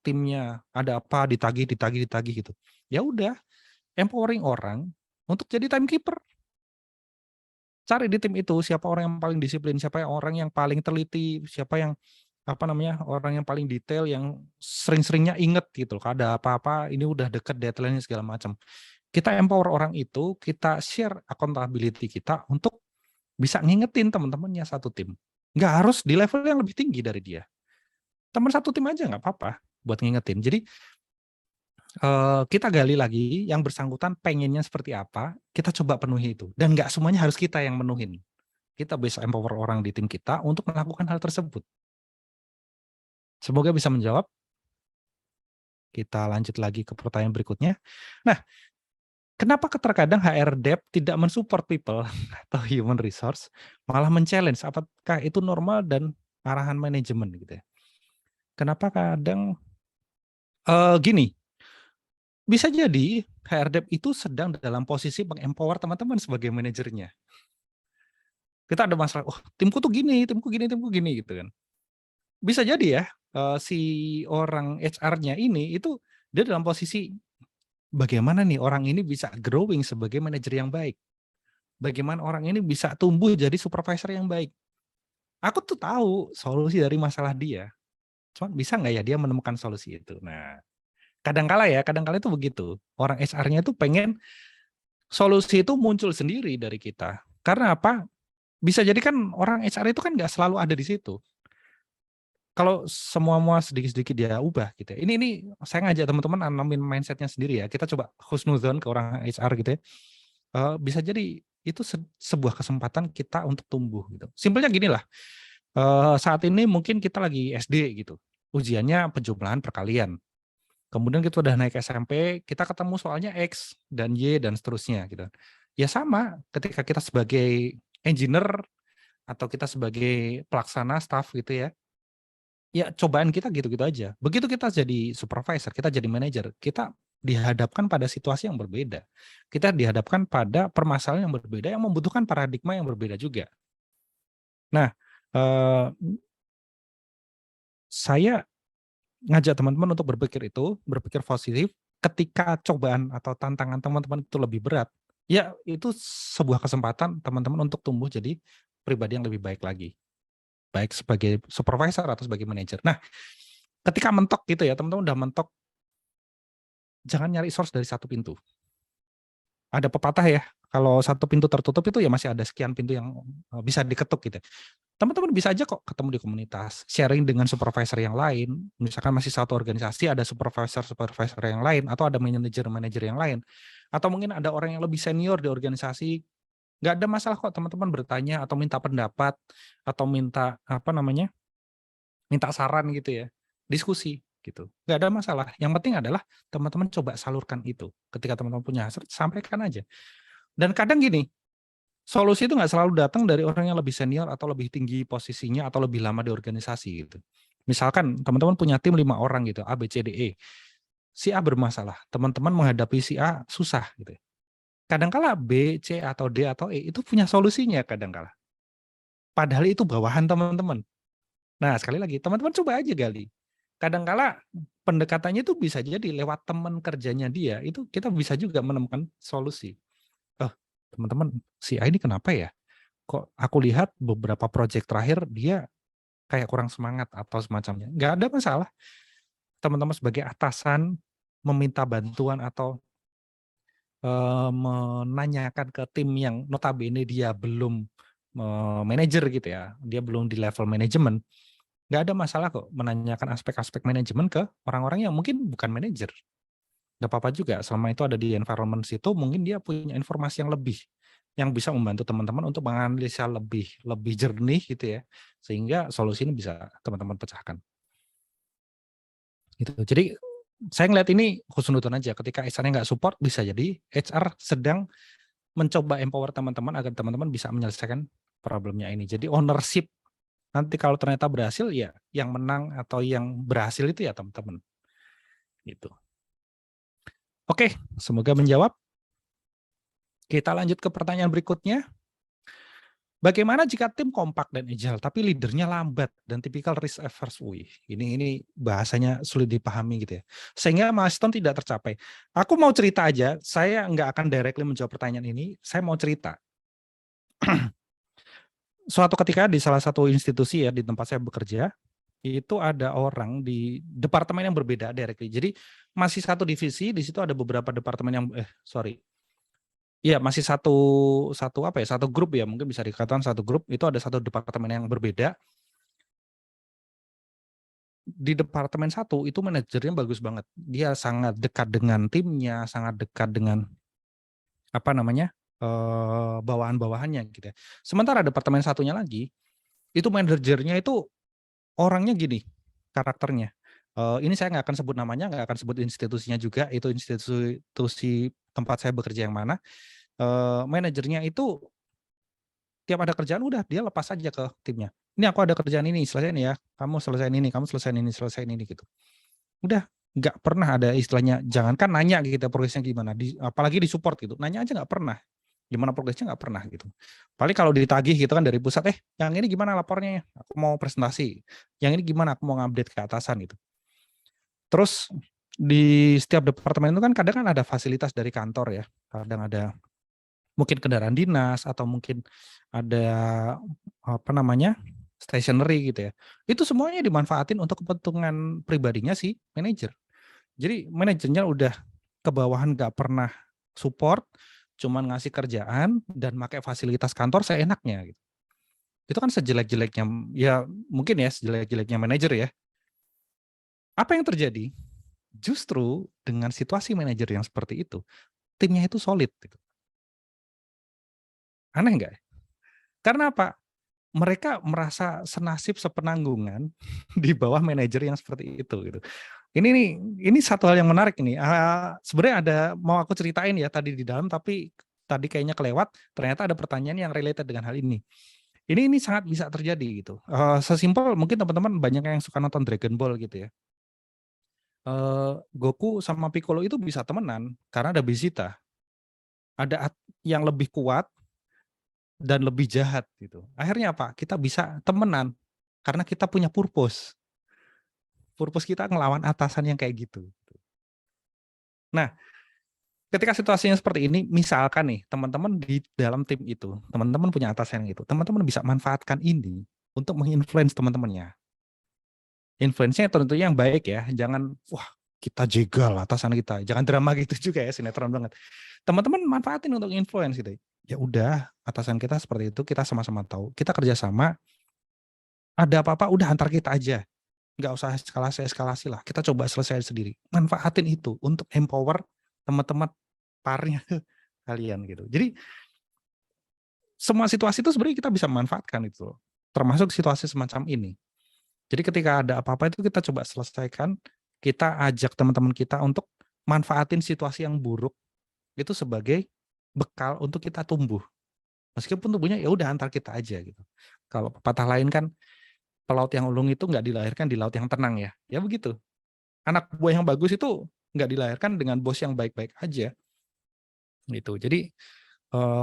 Speaker 2: timnya ada apa ditagih gitu. Ya udah, empowering orang untuk jadi timekeeper. Cari di tim itu siapa orang yang paling disiplin, siapa yang orang yang paling teliti, siapa yang orang yang paling detail, yang sering-seringnya inget gitu. Kalau ada apa-apa, ini udah deket deadline segala macam. Kita empower orang itu, kita share accountability kita untuk bisa ngingetin teman-temannya satu tim. Nggak harus di level yang lebih tinggi dari dia. Teman satu tim aja nggak apa-apa buat ngingetin. Jadi kita gali lagi yang bersangkutan pengennya seperti apa, kita coba penuhi itu. Dan nggak semuanya harus kita yang menuhin. Kita bisa empower orang di tim kita untuk melakukan hal tersebut. Semoga bisa menjawab. Kita lanjut lagi ke pertanyaan berikutnya. Nah, kenapa terkadang HR Dev tidak mensupport people atau human resource, malah men-challenge apakah itu normal dan arahan manajemen gitu ya. Kenapa kadang gini, bisa jadi HR Dev itu sedang dalam posisi meng-empower teman-teman sebagai manajernya. Kita ada masalah, oh timku gini gitu kan. Bisa jadi ya, si orang HR-nya ini itu dia dalam posisi bagaimana nih orang ini bisa growing sebagai manajer yang baik. Bagaimana orang ini bisa tumbuh jadi supervisor yang baik. Aku tuh tahu solusi dari masalah dia. Cuman bisa nggak ya dia menemukan solusi itu. Nah, Kadangkala itu begitu. Orang HR-nya itu pengen solusi itu muncul sendiri dari kita. Karena apa? Bisa jadi kan orang HR itu kan nggak selalu ada di situ. Kalau semua sedikit-sedikit dia ubah gitu ya. Ini saya ngajak teman-teman nanamin mindsetnya sendiri ya. Kita coba husnuzon ke orang HR gitu ya. Bisa jadi itu sebuah kesempatan kita untuk tumbuh gitu. Simpelnya gini lah. Saat ini mungkin kita lagi SD gitu. Ujiannya penjumlahan perkalian. Kemudian kita udah naik SMP, kita ketemu soalnya X dan Y dan seterusnya gitu. Ya sama ketika kita sebagai engineer atau kita sebagai pelaksana staff gitu ya. Ya cobaan kita gitu-gitu aja. Begitu kita jadi supervisor, kita jadi manajer, kita dihadapkan pada situasi yang berbeda. Kita dihadapkan pada permasalahan yang berbeda yang membutuhkan paradigma yang berbeda juga. Nah, saya ngajak teman-teman untuk berpikir positif ketika cobaan atau tantangan teman-teman itu lebih berat. Ya, itu sebuah kesempatan teman-teman untuk tumbuh jadi pribadi yang lebih baik lagi. Baik sebagai supervisor atau sebagai manajer. Nah, ketika mentok gitu ya, teman-teman udah mentok, jangan nyari source dari satu pintu. Ada pepatah ya, kalau satu pintu tertutup itu ya masih ada sekian pintu yang bisa diketuk gitu. Teman-teman bisa aja kok ketemu di komunitas, sharing dengan supervisor yang lain. Misalkan masih satu organisasi, ada supervisor yang lain, atau ada manajer yang lain. Atau mungkin ada orang yang lebih senior di organisasi. Nggak ada masalah kok teman-teman bertanya atau minta pendapat atau minta minta saran gitu ya, diskusi gitu. Nggak ada masalah. Yang penting adalah teman-teman coba salurkan itu. Ketika teman-teman punya hasrat, sampaikan aja. Dan kadang gini, solusi itu nggak selalu datang dari orang yang lebih senior atau lebih tinggi posisinya atau lebih lama di organisasi gitu. Misalkan teman-teman punya tim 5 orang gitu, A, B, C, D, E. Si A bermasalah, teman-teman menghadapi si A susah gitu. Kadangkala B, C, atau D, atau E itu punya solusinya kadangkala. Padahal itu bawahan teman-teman. Nah, sekali lagi, teman-teman coba aja gali. Kadangkala pendekatannya itu bisa jadi lewat teman kerjanya dia, itu kita bisa juga menemukan solusi. Oh, teman-teman, si A ini kenapa ya? Kok aku lihat beberapa proyek terakhir dia kayak kurang semangat atau semacamnya. Nggak ada masalah. Teman-teman sebagai atasan meminta bantuan atau menanyakan ke tim yang notabene dia belum manajer gitu ya, dia belum di level manajemen, nggak ada masalah kok menanyakan aspek-aspek manajemen ke orang-orang yang mungkin bukan manajer. Nggak apa-apa juga, selama itu ada di environment situ, mungkin dia punya informasi yang lebih, yang bisa membantu teman-teman untuk menganalisa lebih jernih gitu ya, sehingga solusi ini bisa teman-teman pecahkan. Gitu. Jadi saya ngeliat ini husnudon aja, ketika HR-nya nggak support, bisa jadi HR sedang mencoba empower teman-teman agar teman-teman bisa menyelesaikan problemnya ini. Jadi ownership, nanti kalau ternyata berhasil ya yang menang atau yang berhasil itu ya teman-teman. Gitu. Oke, semoga menjawab. Kita lanjut ke pertanyaan berikutnya. Bagaimana jika tim kompak dan agile, tapi leadernya lambat dan tipikal risk averse? Ini bahasanya sulit dipahami gitu ya. Sehingga milestone tidak tercapai. Aku mau cerita aja, saya nggak akan directly menjawab pertanyaan ini, saya mau cerita. Suatu ketika di salah satu institusi ya, di tempat saya bekerja, itu ada orang di departemen yang berbeda directly. Jadi masih satu divisi, di situ ada beberapa departemen yang iya, masih satu grup ya, mungkin bisa dikatakan satu grup, itu ada satu departemen yang berbeda. Di departemen satu itu manajernya bagus banget. Dia sangat dekat dengan timnya, sangat dekat dengan bawahan-bawahannya gitu ya. Sementara departemen satunya lagi, itu manajernya itu orangnya gini, karakternya. Ini saya nggak akan sebut namanya, nggak akan sebut institusinya juga, itu institusi tempat saya bekerja yang mana. Manajernya itu tiap ada kerjaan udah dia lepas aja ke timnya. Ini aku ada kerjaan ini, selesaiin ya. Kamu selesaiin ini, kamu selesaiin ini gitu. Udah nggak pernah ada istilahnya, jangankan nanya gitu progresnya gimana, apalagi di support gitu. Nanya aja nggak pernah. Gimana progresnya nggak pernah gitu. Paling kalau ditagih gitu kan dari pusat, yang ini gimana lapornya? Aku mau presentasi. Yang ini gimana? Aku mau ngupdate ke atasan gitu. Terus di setiap departemen itu kan kadang kan ada fasilitas dari kantor ya. Kadang ada mungkin kendaraan dinas atau mungkin ada stationery gitu ya. Itu semuanya dimanfaatin untuk kepentingan pribadinya si manajer. Jadi manajernya udah ke bawahan nggak pernah support, cuman ngasih kerjaan dan pakai fasilitas kantor seenaknya gitu. Itu kan sejelek-jeleknya, ya mungkin ya sejelek-jeleknya manajer ya. Apa yang terjadi? Justru dengan situasi manajer yang seperti itu, timnya itu solid gitu. Aneh nggak ya? Karena apa? Mereka merasa senasib sepenanggungan di bawah manajer yang seperti itu gitu. Ini nih, ini satu hal yang menarik ini. Sebenarnya ada mau aku ceritain ya tadi di dalam, tapi tadi kayaknya kelewat. Ternyata ada pertanyaan yang related dengan hal ini. Ini sangat bisa terjadi gitu. Sesimpel mungkin teman-teman banyak yang suka nonton Dragon Ball gitu ya. Goku sama Piccolo itu bisa temenan karena ada Vegeta. Ada yang lebih kuat dan lebih jahat gitu. Akhirnya apa? Kita bisa temenan karena kita punya purpose. Purpose kita ngelawan atasan yang kayak gitu. Nah, ketika situasinya seperti ini, misalkan nih teman-teman di dalam tim itu, teman-teman punya atasan yang itu, teman-teman bisa manfaatkan ini untuk menginfluence teman-temannya. Influence-nya tentunya yang baik ya, jangan wah kita jegal atasan kita, jangan drama gitu juga ya, sinetron banget. Teman-teman manfaatin untuk influence gitu. Ya udah, atasan kita seperti itu, kita sama-sama tahu, kita kerjasama, ada apa-apa udah antar kita aja, nggak usah eskalasi lah, kita coba selesai sendiri. Manfaatin itu untuk empower teman-teman parnya kalian gitu. Jadi semua situasi itu sebenarnya kita bisa manfaatkan itu, termasuk situasi semacam ini. Jadi ketika ada apa-apa itu kita coba selesaikan, kita ajak teman-teman kita untuk manfaatin situasi yang buruk itu sebagai bekal untuk kita tumbuh. Meskipun tumbuhnya ya udah antar kita aja gitu. Kalau pepatah lain kan pelaut yang ulung itu nggak dilahirkan di laut yang tenang ya. Ya begitu. Anak buah yang bagus itu nggak dilahirkan dengan bos yang baik-baik aja. Gitu. Jadi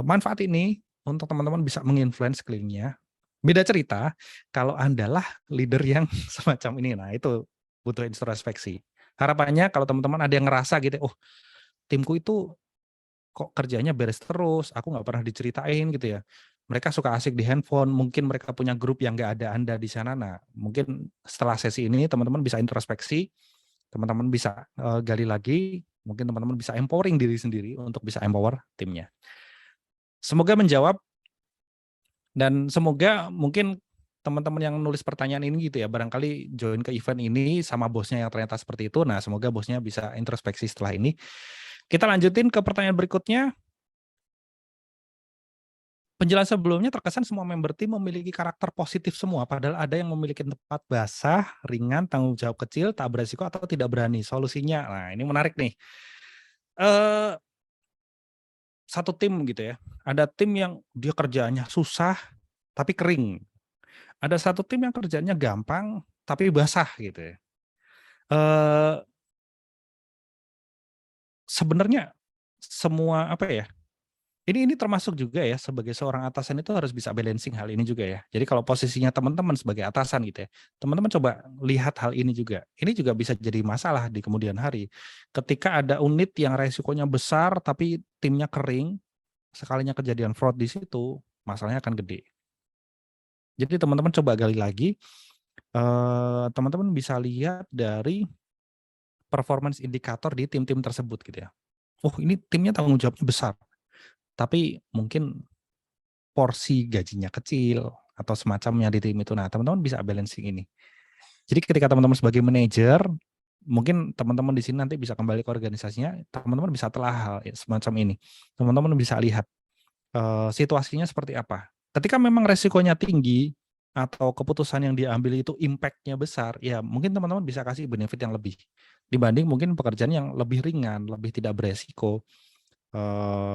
Speaker 2: manfaat ini untuk teman-teman bisa menginfluence sekelilingnya. Beda cerita kalau Andalah leader yang semacam ini. Nah, itu butuh introspeksi. Harapannya kalau teman-teman ada yang ngerasa gitu, oh timku itu kok kerjanya beres terus, aku nggak pernah diceritain gitu ya. Mereka suka asik di handphone, mungkin mereka punya grup yang nggak ada Anda di sana. Nah, mungkin setelah sesi ini teman-teman bisa introspeksi, teman-teman bisa gali lagi, mungkin teman-teman bisa empowering diri sendiri untuk bisa empower timnya. Semoga menjawab dan semoga mungkin teman-teman yang nulis pertanyaan ini gitu ya, barangkali join ke event ini sama bosnya yang ternyata seperti itu. Nah, semoga bosnya bisa introspeksi setelah ini. Kita lanjutin ke pertanyaan berikutnya. Penjelasan sebelumnya terkesan semua member tim memiliki karakter positif semua, padahal ada yang memiliki tempat basah, ringan, tanggung jawab kecil, tak beresiko atau tidak berani. Solusinya, nah ini menarik nih. Satu tim gitu ya, ada tim yang dia kerjaannya susah tapi kering. Ada satu tim yang kerjanya gampang tapi basah gitu ya. Sebenarnya semua apa ya? Ini termasuk juga ya sebagai seorang atasan itu harus bisa balancing hal ini juga ya. Jadi kalau posisinya teman-teman sebagai atasan gitu ya, teman-teman coba lihat hal ini juga. Ini juga bisa jadi masalah di kemudian hari. Ketika ada unit yang resikonya besar tapi timnya kering, sekalinya kejadian fraud di situ, masalahnya akan gede. Jadi teman-teman coba gali lagi, teman-teman bisa lihat dari performance indikator di tim-tim tersebut gitu ya. Oh ini timnya tanggung jawabnya besar, tapi mungkin porsi gajinya kecil atau semacamnya di tim itu. Nah, teman-teman bisa balancing ini. Jadi ketika teman-teman sebagai manajer, mungkin teman-teman di sini nanti bisa kembali ke organisasinya, teman-teman bisa telah hal semacam ini. Teman-teman bisa lihat situasinya seperti apa. Ketika memang resikonya tinggi atau keputusan yang diambil itu impact-nya besar, ya mungkin teman-teman bisa kasih benefit yang lebih dibanding mungkin pekerjaan yang lebih ringan, lebih tidak beresiko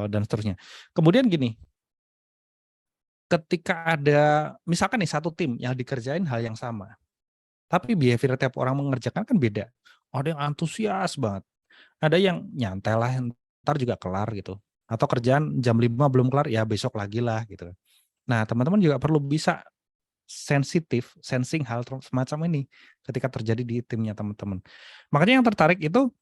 Speaker 2: dan seterusnya. Kemudian gini, ketika ada misalkan nih satu tim yang dikerjain hal yang sama, tapi behavior tiap orang mengerjakan kan beda. Ada yang antusias banget, ada yang nyantai lah, ntar juga kelar gitu. Atau kerjaan jam 5 belum kelar, ya besok lagi lah gitu. Nah, teman-teman juga perlu bisa sensitif, sensing hal semacam ini ketika terjadi di timnya teman-teman. Makanya yang tertarik itu,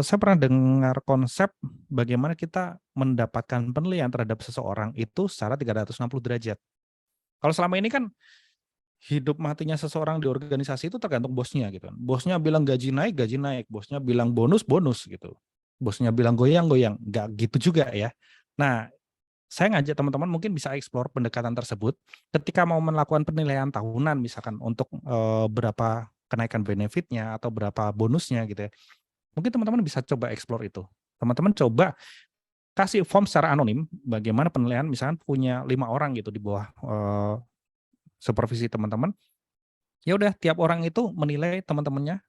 Speaker 2: saya pernah dengar konsep bagaimana kita mendapatkan penilaian terhadap seseorang itu secara 360 derajat. Kalau selama ini kan hidup matinya seseorang di organisasi itu tergantung bosnya gitu. Bosnya bilang gaji naik, bosnya bilang bonus gitu. Bosnya bilang goyang, nggak gitu juga ya. Nah, saya ngajak teman-teman mungkin bisa explore pendekatan tersebut ketika mau melakukan penilaian tahunan misalkan untuk berapa kenaikan benefitnya atau berapa bonusnya gitu ya. Mungkin teman-teman bisa coba explore itu. Teman-teman coba kasih form secara anonim bagaimana penilaian misalkan punya 5 orang gitu di bawah supervisi teman-teman. Ya udah tiap orang itu menilai teman-temannya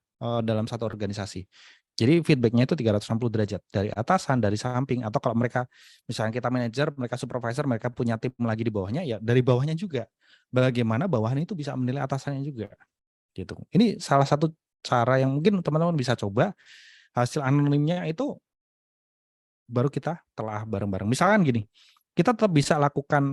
Speaker 2: dalam satu organisasi. Jadi feedback-nya itu 360 derajat dari atasan, dari samping, atau kalau mereka misalnya kita manajer, mereka supervisor, mereka punya tim lagi di bawahnya, ya dari bawahnya juga. Bagaimana bawahan itu bisa menilai atasannya juga. Gitu. Ini salah satu cara yang mungkin teman-teman bisa coba. Hasil anonimnya itu baru kita telah bareng-bareng. Misalkan gini, kita tetap bisa lakukan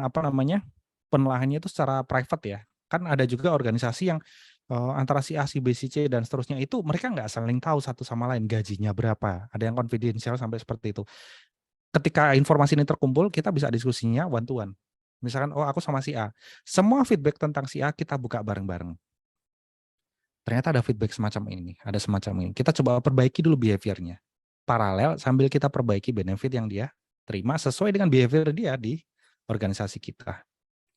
Speaker 2: penelaahannya itu secara private ya. Kan ada juga organisasi yang antara si A, si B, si C dan seterusnya itu mereka nggak saling tahu satu sama lain gajinya berapa. Ada yang confidential sampai seperti itu. Ketika informasi ini terkumpul, kita bisa diskusinya one to one. Misalkan, oh aku sama si A. Semua feedback tentang si A kita buka bareng-bareng. Ternyata ada feedback semacam ini, ada semacam ini. Kita coba perbaiki dulu behavior-nya. Paralel sambil kita perbaiki benefit yang dia terima sesuai dengan behavior dia di organisasi kita.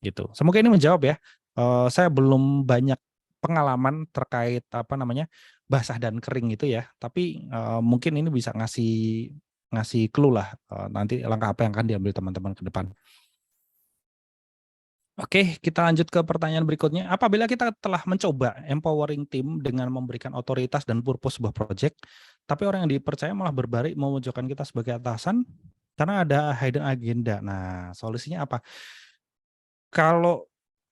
Speaker 2: Gitu. Semoga ini menjawab ya. Saya belum banyak pengalaman terkait basah dan kering itu ya. Tapi mungkin ini bisa ngasih clue lah nanti langkah apa yang akan diambil teman-teman ke depan. Oke, kita lanjut ke pertanyaan berikutnya. Apabila kita telah mencoba empowering tim dengan memberikan otoritas dan purpose sebuah project, tapi orang yang dipercaya malah berbalik memojokkan kita sebagai atasan karena ada hidden agenda. Nah, solusinya apa? Kalau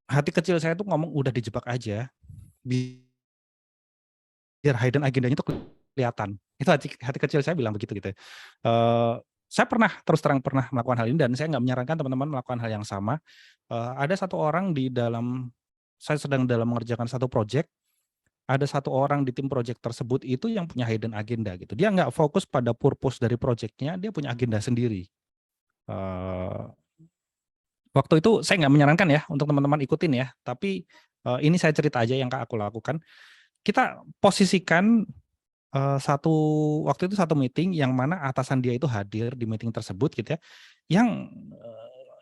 Speaker 2: hati kecil saya tuh ngomong udah dijebak aja, biar hidden agendanya itu kelihatan. Itu hati kecil saya bilang begitu gitu. Saya terus terang pernah melakukan hal ini dan saya nggak menyarankan teman-teman melakukan hal yang sama. Ada satu orang saya sedang dalam mengerjakan satu project, ada satu orang di tim project tersebut itu yang punya hidden agenda gitu. Dia nggak fokus pada purpose dari projectnya, dia punya agenda sendiri. Waktu itu saya nggak menyarankan ya untuk teman-teman ikutin ya, tapi ini saya cerita aja yang aku lakukan. Kita posisikan waktu itu satu meeting yang mana atasan dia itu hadir di meeting tersebut gitu ya,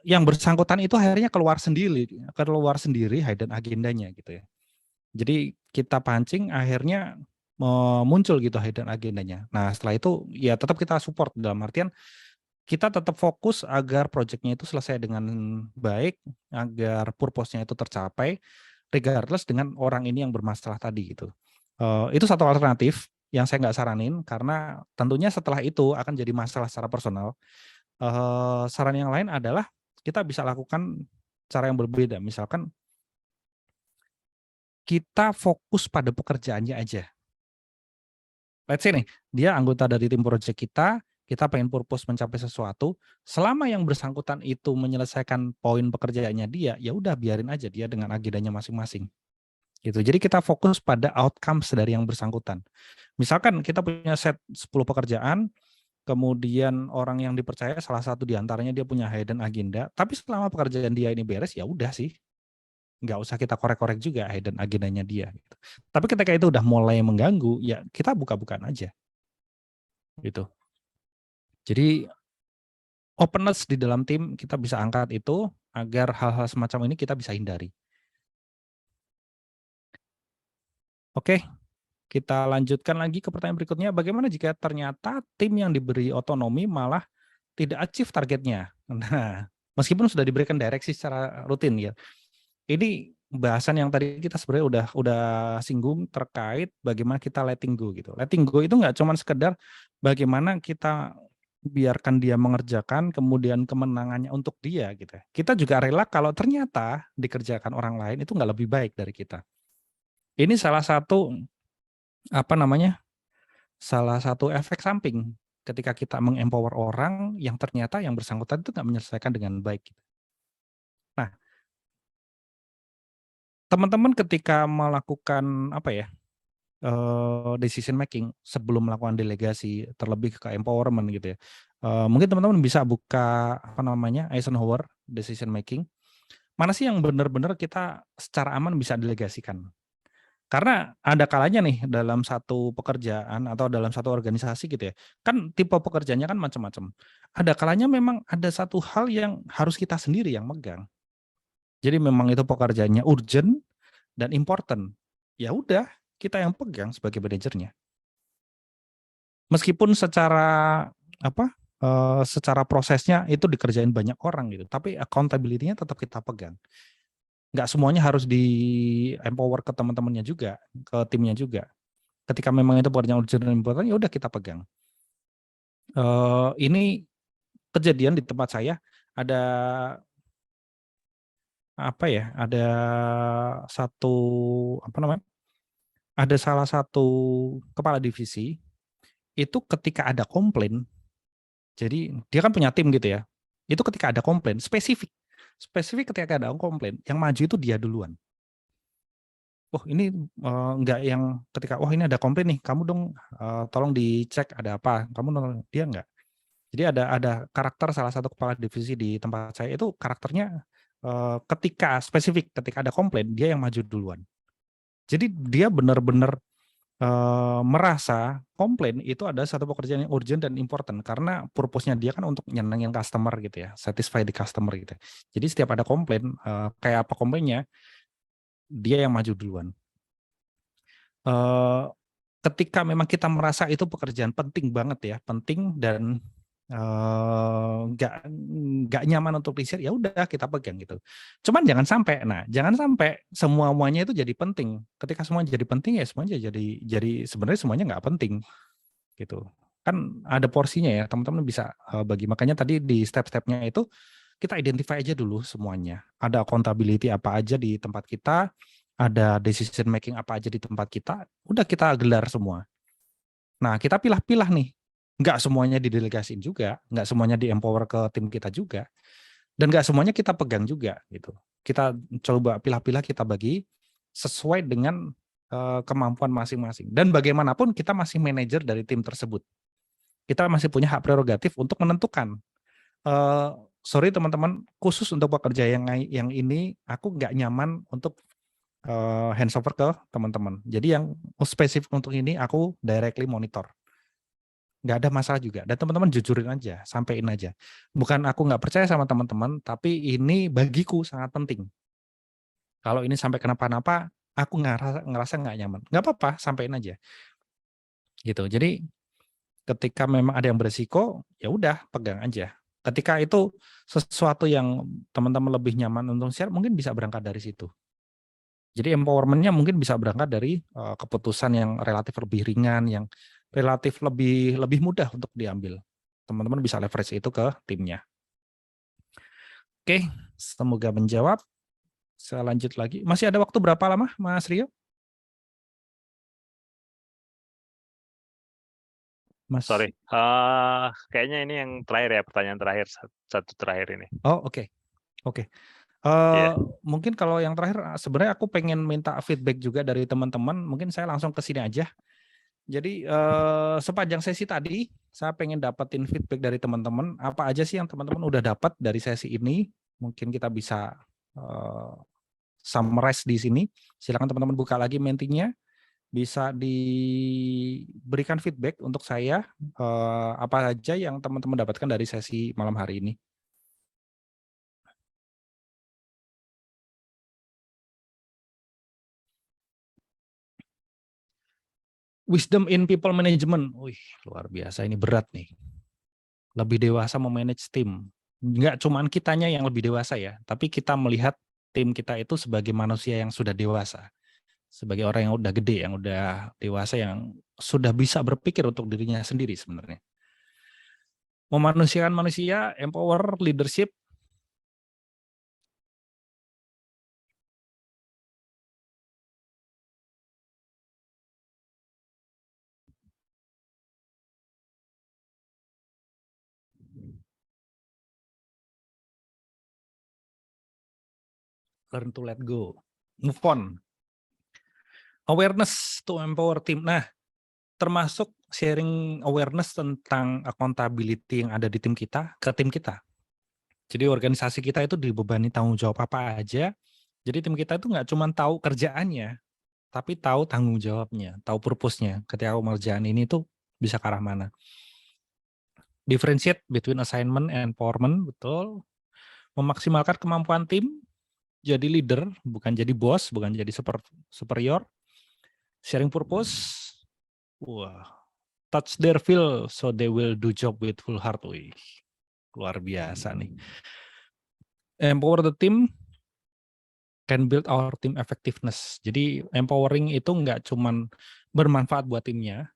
Speaker 2: yang bersangkutan itu akhirnya keluar sendiri hidden agendanya gitu ya. Jadi kita pancing akhirnya muncul gitu hidden agendanya. Nah setelah itu ya tetap kita support dalam artian kita tetap fokus agar proyeknya itu selesai dengan baik, agar purpose-nya itu tercapai, regardless dengan orang ini yang bermasalah tadi gitu. Itu satu alternatif yang saya nggak saranin karena tentunya setelah itu akan jadi masalah secara personal. Saran yang lain adalah kita bisa lakukan cara yang berbeda. Misalkan kita fokus pada pekerjaannya aja. Let's say nih, dia anggota dari tim project kita pengen purpose mencapai sesuatu, selama yang bersangkutan itu menyelesaikan poin pekerjaannya dia, ya udah biarin aja dia dengan agendanya masing-masing. Gitu. Jadi kita fokus pada outcomes dari yang bersangkutan. Misalkan kita punya set 10 pekerjaan, kemudian orang yang dipercaya salah satu di antaranya dia punya hidden agenda, tapi selama pekerjaan dia ini beres ya udah sih. Nggak usah kita korek-korek juga hidden agendanya dia. Gitu. Tapi ketika itu udah mulai mengganggu, ya kita buka-bukaan aja. Gitu. Jadi openness di dalam tim kita bisa angkat itu agar hal-hal semacam ini kita bisa hindari. Oke, kita lanjutkan lagi ke pertanyaan berikutnya. Bagaimana jika ternyata tim yang diberi otonomi malah tidak achieve targetnya? Nah, meskipun sudah diberikan direksi secara rutin ya. Ini bahasan yang tadi kita sebenarnya udah singgung terkait bagaimana kita letting go gitu. Letting go itu nggak cuma sekedar bagaimana kita biarkan dia mengerjakan kemudian kemenangannya untuk dia gitu. Kita juga rela kalau ternyata dikerjakan orang lain itu nggak lebih baik dari kita. Ini salah satu salah satu efek samping ketika kita mengempower orang yang ternyata yang bersangkutan itu nggak menyelesaikan dengan baik. Nah, teman-teman ketika melakukan decision making sebelum melakukan delegasi terlebih ke empowerment gitu ya. Mungkin teman-teman bisa buka Eisenhower decision making. mana sih yang benar-benar kita secara aman bisa delegasikan. Karena ada kalanya nih dalam satu pekerjaan atau dalam satu organisasi gitu ya, kan tipe pekerjaannya kan macam-macam. Ada kalanya memang ada satu hal yang harus kita sendiri yang megang. Jadi memang itu pekerjaannya urgent dan important. Ya udah, kita yang pegang sebagai manajernya. Meskipun secara apa? Secara prosesnya itu dikerjain banyak orang gitu, tapi accountability-nya tetap kita pegang. Nggak semuanya harus di empower ke teman-temannya juga, ke timnya juga. Ketika memang itu pekerjaan urgent dan important, ya udah kita pegang. Ini kejadian di tempat saya ada apa ya? Ada satu apa namanya? Ada salah satu kepala divisi itu ketika ada komplain, jadi dia kan punya tim gitu ya. Itu ketika ada komplain spesifik ketika ada komplain, yang maju itu dia duluan. Oh ini enggak yang ketika ini ada komplain nih, kamu dong tolong dicek ada apa, kamu nolak, dia enggak. Jadi ada karakter salah satu kepala divisi di tempat saya itu karakternya ketika spesifik ketika ada komplain dia yang maju duluan. Jadi dia benar-benar merasa komplain itu ada satu pekerjaan yang urgent dan important karena purpose-nya dia kan untuk nyenengin customer gitu ya, satisfy the customer gitu. Jadi setiap ada komplain kayak apa komplainnya dia yang maju duluan. Ketika memang kita merasa itu pekerjaan penting banget ya, penting dan nggak nyaman untuk di-share, ya udah kita pegang gitu. Cuman jangan sampai semuanya itu jadi penting. Ketika semua jadi penting ya semuanya jadi sebenarnya semuanya nggak penting gitu. Kan ada porsinya ya, teman-teman bisa bagi. Makanya tadi di step-stepnya itu kita identify aja dulu semuanya. Ada accountability apa aja di tempat kita, ada decision making apa aja di tempat kita, udah kita gelar semua. Nah, kita pilah-pilah nih. Nggak semuanya didelegasiin juga, nggak semuanya di-empower ke tim kita juga, dan nggak semuanya kita pegang juga gitu. Kita coba pilah-pilah, kita bagi sesuai dengan kemampuan masing-masing. Dan bagaimanapun kita masih manajer dari tim tersebut. Kita masih punya hak prerogatif untuk menentukan. Sorry teman-teman, khusus untuk pekerja yang ini, aku nggak nyaman untuk handover ke teman-teman. Jadi yang spesifik untuk ini aku directly monitor. Nggak ada masalah juga. Dan teman-teman jujurin aja, sampein aja. Bukan aku nggak percaya sama teman-teman, tapi ini bagiku sangat penting. Kalau ini sampai kenapa-napa, aku ngerasa nggak nyaman. Nggak apa-apa, sampein aja. Gitu. Jadi ketika memang ada yang beresiko, ya udah pegang aja. Ketika itu sesuatu yang teman-teman lebih nyaman untuk share, mungkin bisa berangkat dari situ. Jadi empowerment-nya mungkin bisa berangkat dari keputusan yang relatif lebih ringan, yang relatif lebih mudah untuk diambil. Teman-teman bisa leverage itu ke timnya. Oke, semoga menjawab. Saya lanjut lagi. Masih ada waktu berapa lama, Mas Rio? Mas.
Speaker 1: Sorry, kayaknya ini yang terakhir ya, pertanyaan terakhir, satu terakhir ini.
Speaker 2: Oh, oke.
Speaker 1: Iya.
Speaker 2: Mungkin kalau yang terakhir sebenarnya aku pengen minta feedback juga dari teman-teman. Mungkin saya langsung ke sini aja. Jadi sepanjang sesi tadi saya pengen dapetin feedback dari teman-teman. Apa aja sih yang teman-teman udah dapat dari sesi ini? Mungkin kita bisa summarize di sini. Silakan teman-teman buka lagi Mentinya. Bisa diberikan feedback untuk saya apa aja yang teman-teman dapatkan dari sesi malam hari ini. Wisdom in people management. Wih, luar biasa, ini berat nih. Lebih dewasa memanage tim. Enggak cuman kitanya yang lebih dewasa ya, tapi kita melihat tim kita itu sebagai manusia yang sudah dewasa. Sebagai orang yang udah gede, yang udah dewasa, yang sudah bisa berpikir untuk dirinya sendiri sebenarnya. Memanusiakan manusia, empower leadership. Learn to let go. Move on. Awareness to empower team. Nah, termasuk sharing awareness tentang accountability yang ada di tim kita ke tim kita. Jadi organisasi kita itu dibebani tanggung jawab apa aja. Jadi tim kita itu nggak cuma tahu kerjaannya, tapi tahu tanggung jawabnya, tahu purpose-nya. Ketika aku mengerjakan ini tuh bisa ke arah mana. Differentiate between assignment and empowerment, betul. Memaksimalkan kemampuan tim, jadi leader, bukan jadi bos, bukan jadi superior. Sharing purpose, wah, touch their feel so they will do job with full heart. Wih, luar biasa nih. Empower the team, can build our team effectiveness. Jadi empowering itu nggak cuman bermanfaat buat timnya,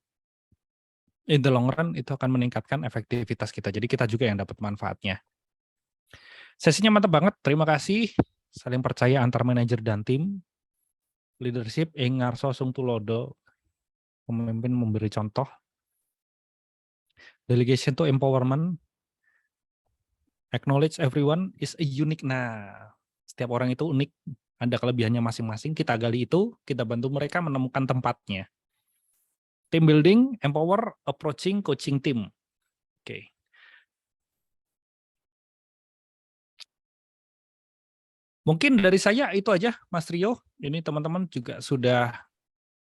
Speaker 2: in the long run itu akan meningkatkan efektivitas kita. Jadi kita juga yang dapat manfaatnya. Sesinya mantap banget, terima kasih. Saling percaya antar manajer dan tim. Leadership, Ngarso Sungtulodo, pemimpin memberi contoh. Delegation to empowerment, acknowledge everyone is a unique. Nah, setiap orang itu unik, ada kelebihannya masing-masing. Kita gali itu, kita bantu mereka menemukan tempatnya. Team building, empower, approaching, coaching team. Oke. Mungkin dari saya itu aja, Mas Rio. Ini teman-teman juga sudah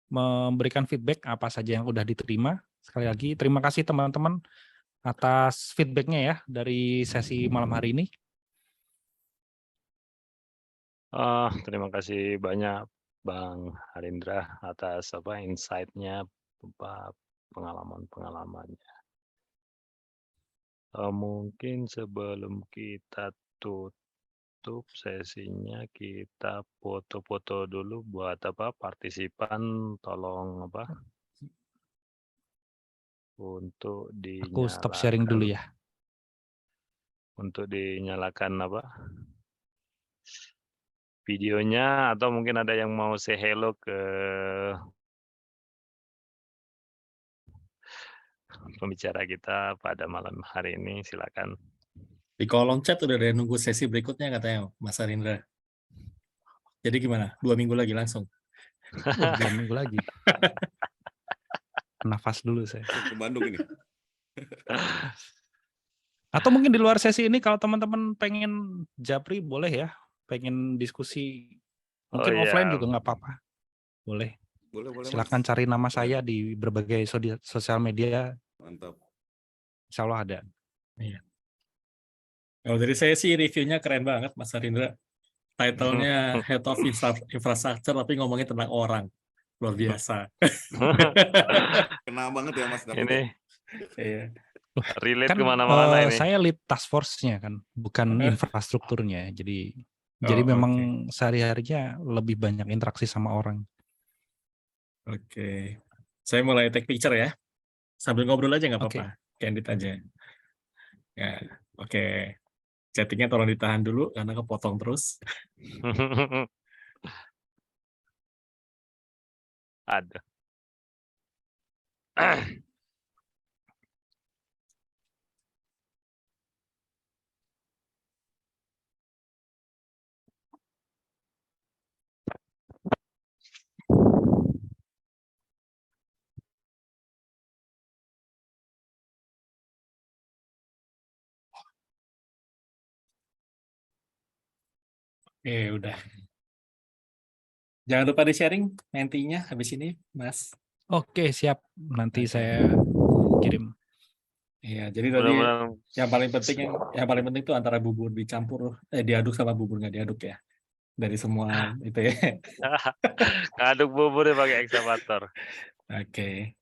Speaker 2: memberikan feedback apa saja yang udah diterima. Sekali lagi, terima kasih teman-teman atas feedbacknya ya dari sesi malam hari ini.
Speaker 1: Terima kasih banyak Bang Harindra atas insight-nya, pengalaman-pengalamannya. Mungkin sebelum kita tutup sesinya, kita foto-foto dulu buat partisipan, tolong untuk
Speaker 2: Aku stop sharing dulu
Speaker 1: dinyalakan,
Speaker 2: ya.
Speaker 1: untuk dinyalakan videonya, atau mungkin ada yang mau say hello ke pembicara kita pada malam hari ini, silakan.
Speaker 3: Di kolom chat udah ada yang nunggu sesi berikutnya katanya Mas Arindra. Jadi gimana? 2 minggu lagi langsung?
Speaker 2: 2 minggu lagi. Nafas dulu saya.
Speaker 4: Ke Bandung ini.
Speaker 2: Atau mungkin di luar sesi ini kalau teman-teman pengen japri boleh ya. Pengen diskusi. Mungkin offline juga nggak apa-apa. Boleh.
Speaker 4: Boleh,
Speaker 2: Silakan
Speaker 4: Mas.
Speaker 2: cari nama
Speaker 4: Boleh.
Speaker 2: saya di berbagai sosial media.
Speaker 4: Mantap.
Speaker 2: Insya Allah ada.
Speaker 3: Iya. Kalau dari saya sih reviewnya keren banget Mas Arindra. Title-nya Head of Infrastructure tapi ngomongin tentang orang. Luar biasa.
Speaker 4: Kena banget ya Mas David.
Speaker 1: Ini
Speaker 3: Iya.
Speaker 1: relate
Speaker 2: Kan
Speaker 1: kemana-mana ini.
Speaker 2: saya lead task force-nya kan, bukan infrastrukturnya. Jadi memang sehari-harinya lebih banyak interaksi sama orang.
Speaker 3: Oke. Saya mulai take picture ya. Sambil ngobrol aja nggak apa-apa. Candid aja. Ya, oke. Chattingnya tolong ditahan dulu karena kepotong terus.
Speaker 1: Ada.
Speaker 3: Udah. Jangan lupa di-sharing nantinya habis ini, Mas.
Speaker 2: Oke, siap. Nanti saya kirim.
Speaker 3: Iya, jadi tadi yang paling penting itu antara bubur dicampur, diaduk sama bubur nggak diaduk ya. Dari semua itu ya.
Speaker 1: Ngaduk buburnya pakai ekskavator.
Speaker 3: Oke.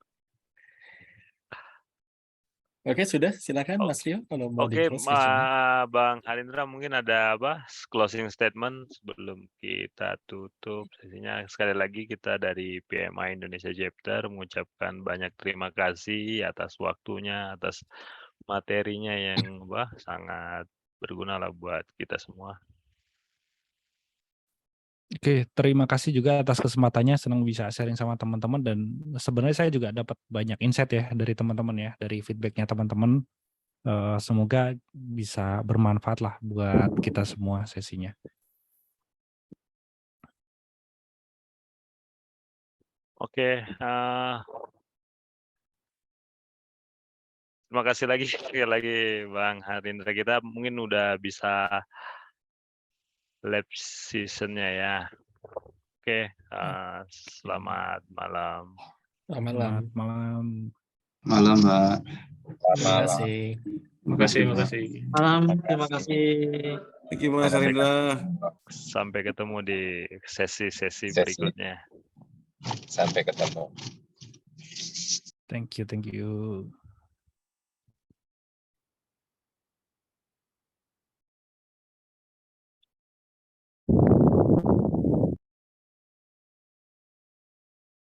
Speaker 3: Oke, sudah. Silakan Mas Rio kalau mau
Speaker 1: Oke,
Speaker 3: di-close sesinya.
Speaker 1: Bang Harindra, mungkin ada closing statement sebelum kita tutup sesinya. Sekali lagi kita dari PMI Indonesia Chapter mengucapkan banyak terima kasih atas waktunya, atas materinya yang sangat berguna lah buat kita semua.
Speaker 2: Oke, terima kasih juga atas kesempatannya. Senang bisa sharing sama teman-teman dan sebenarnya saya juga dapat banyak insight ya dari teman-teman ya, dari feedbacknya teman-teman. Semoga bisa bermanfaat lah buat kita semua sesinya.
Speaker 1: Oke, Terima kasih lagi sekali lagi Bang Harindra. Kita mungkin udah bisa lab session-nya ya. Oke, selamat malam.
Speaker 3: Selamat malam.
Speaker 2: Selamat malam.
Speaker 5: Malam, Mbak.
Speaker 3: Terima kasih.
Speaker 5: Terima kasih,
Speaker 3: Terima
Speaker 5: Mbak.
Speaker 3: kasih.
Speaker 6: Malam, terima kasih.
Speaker 4: Thank you Mas Arindra.
Speaker 1: Sampai ketemu di sesi-sesi
Speaker 5: Sesi.
Speaker 1: berikutnya.
Speaker 5: Sampai ketemu.
Speaker 2: Thank you.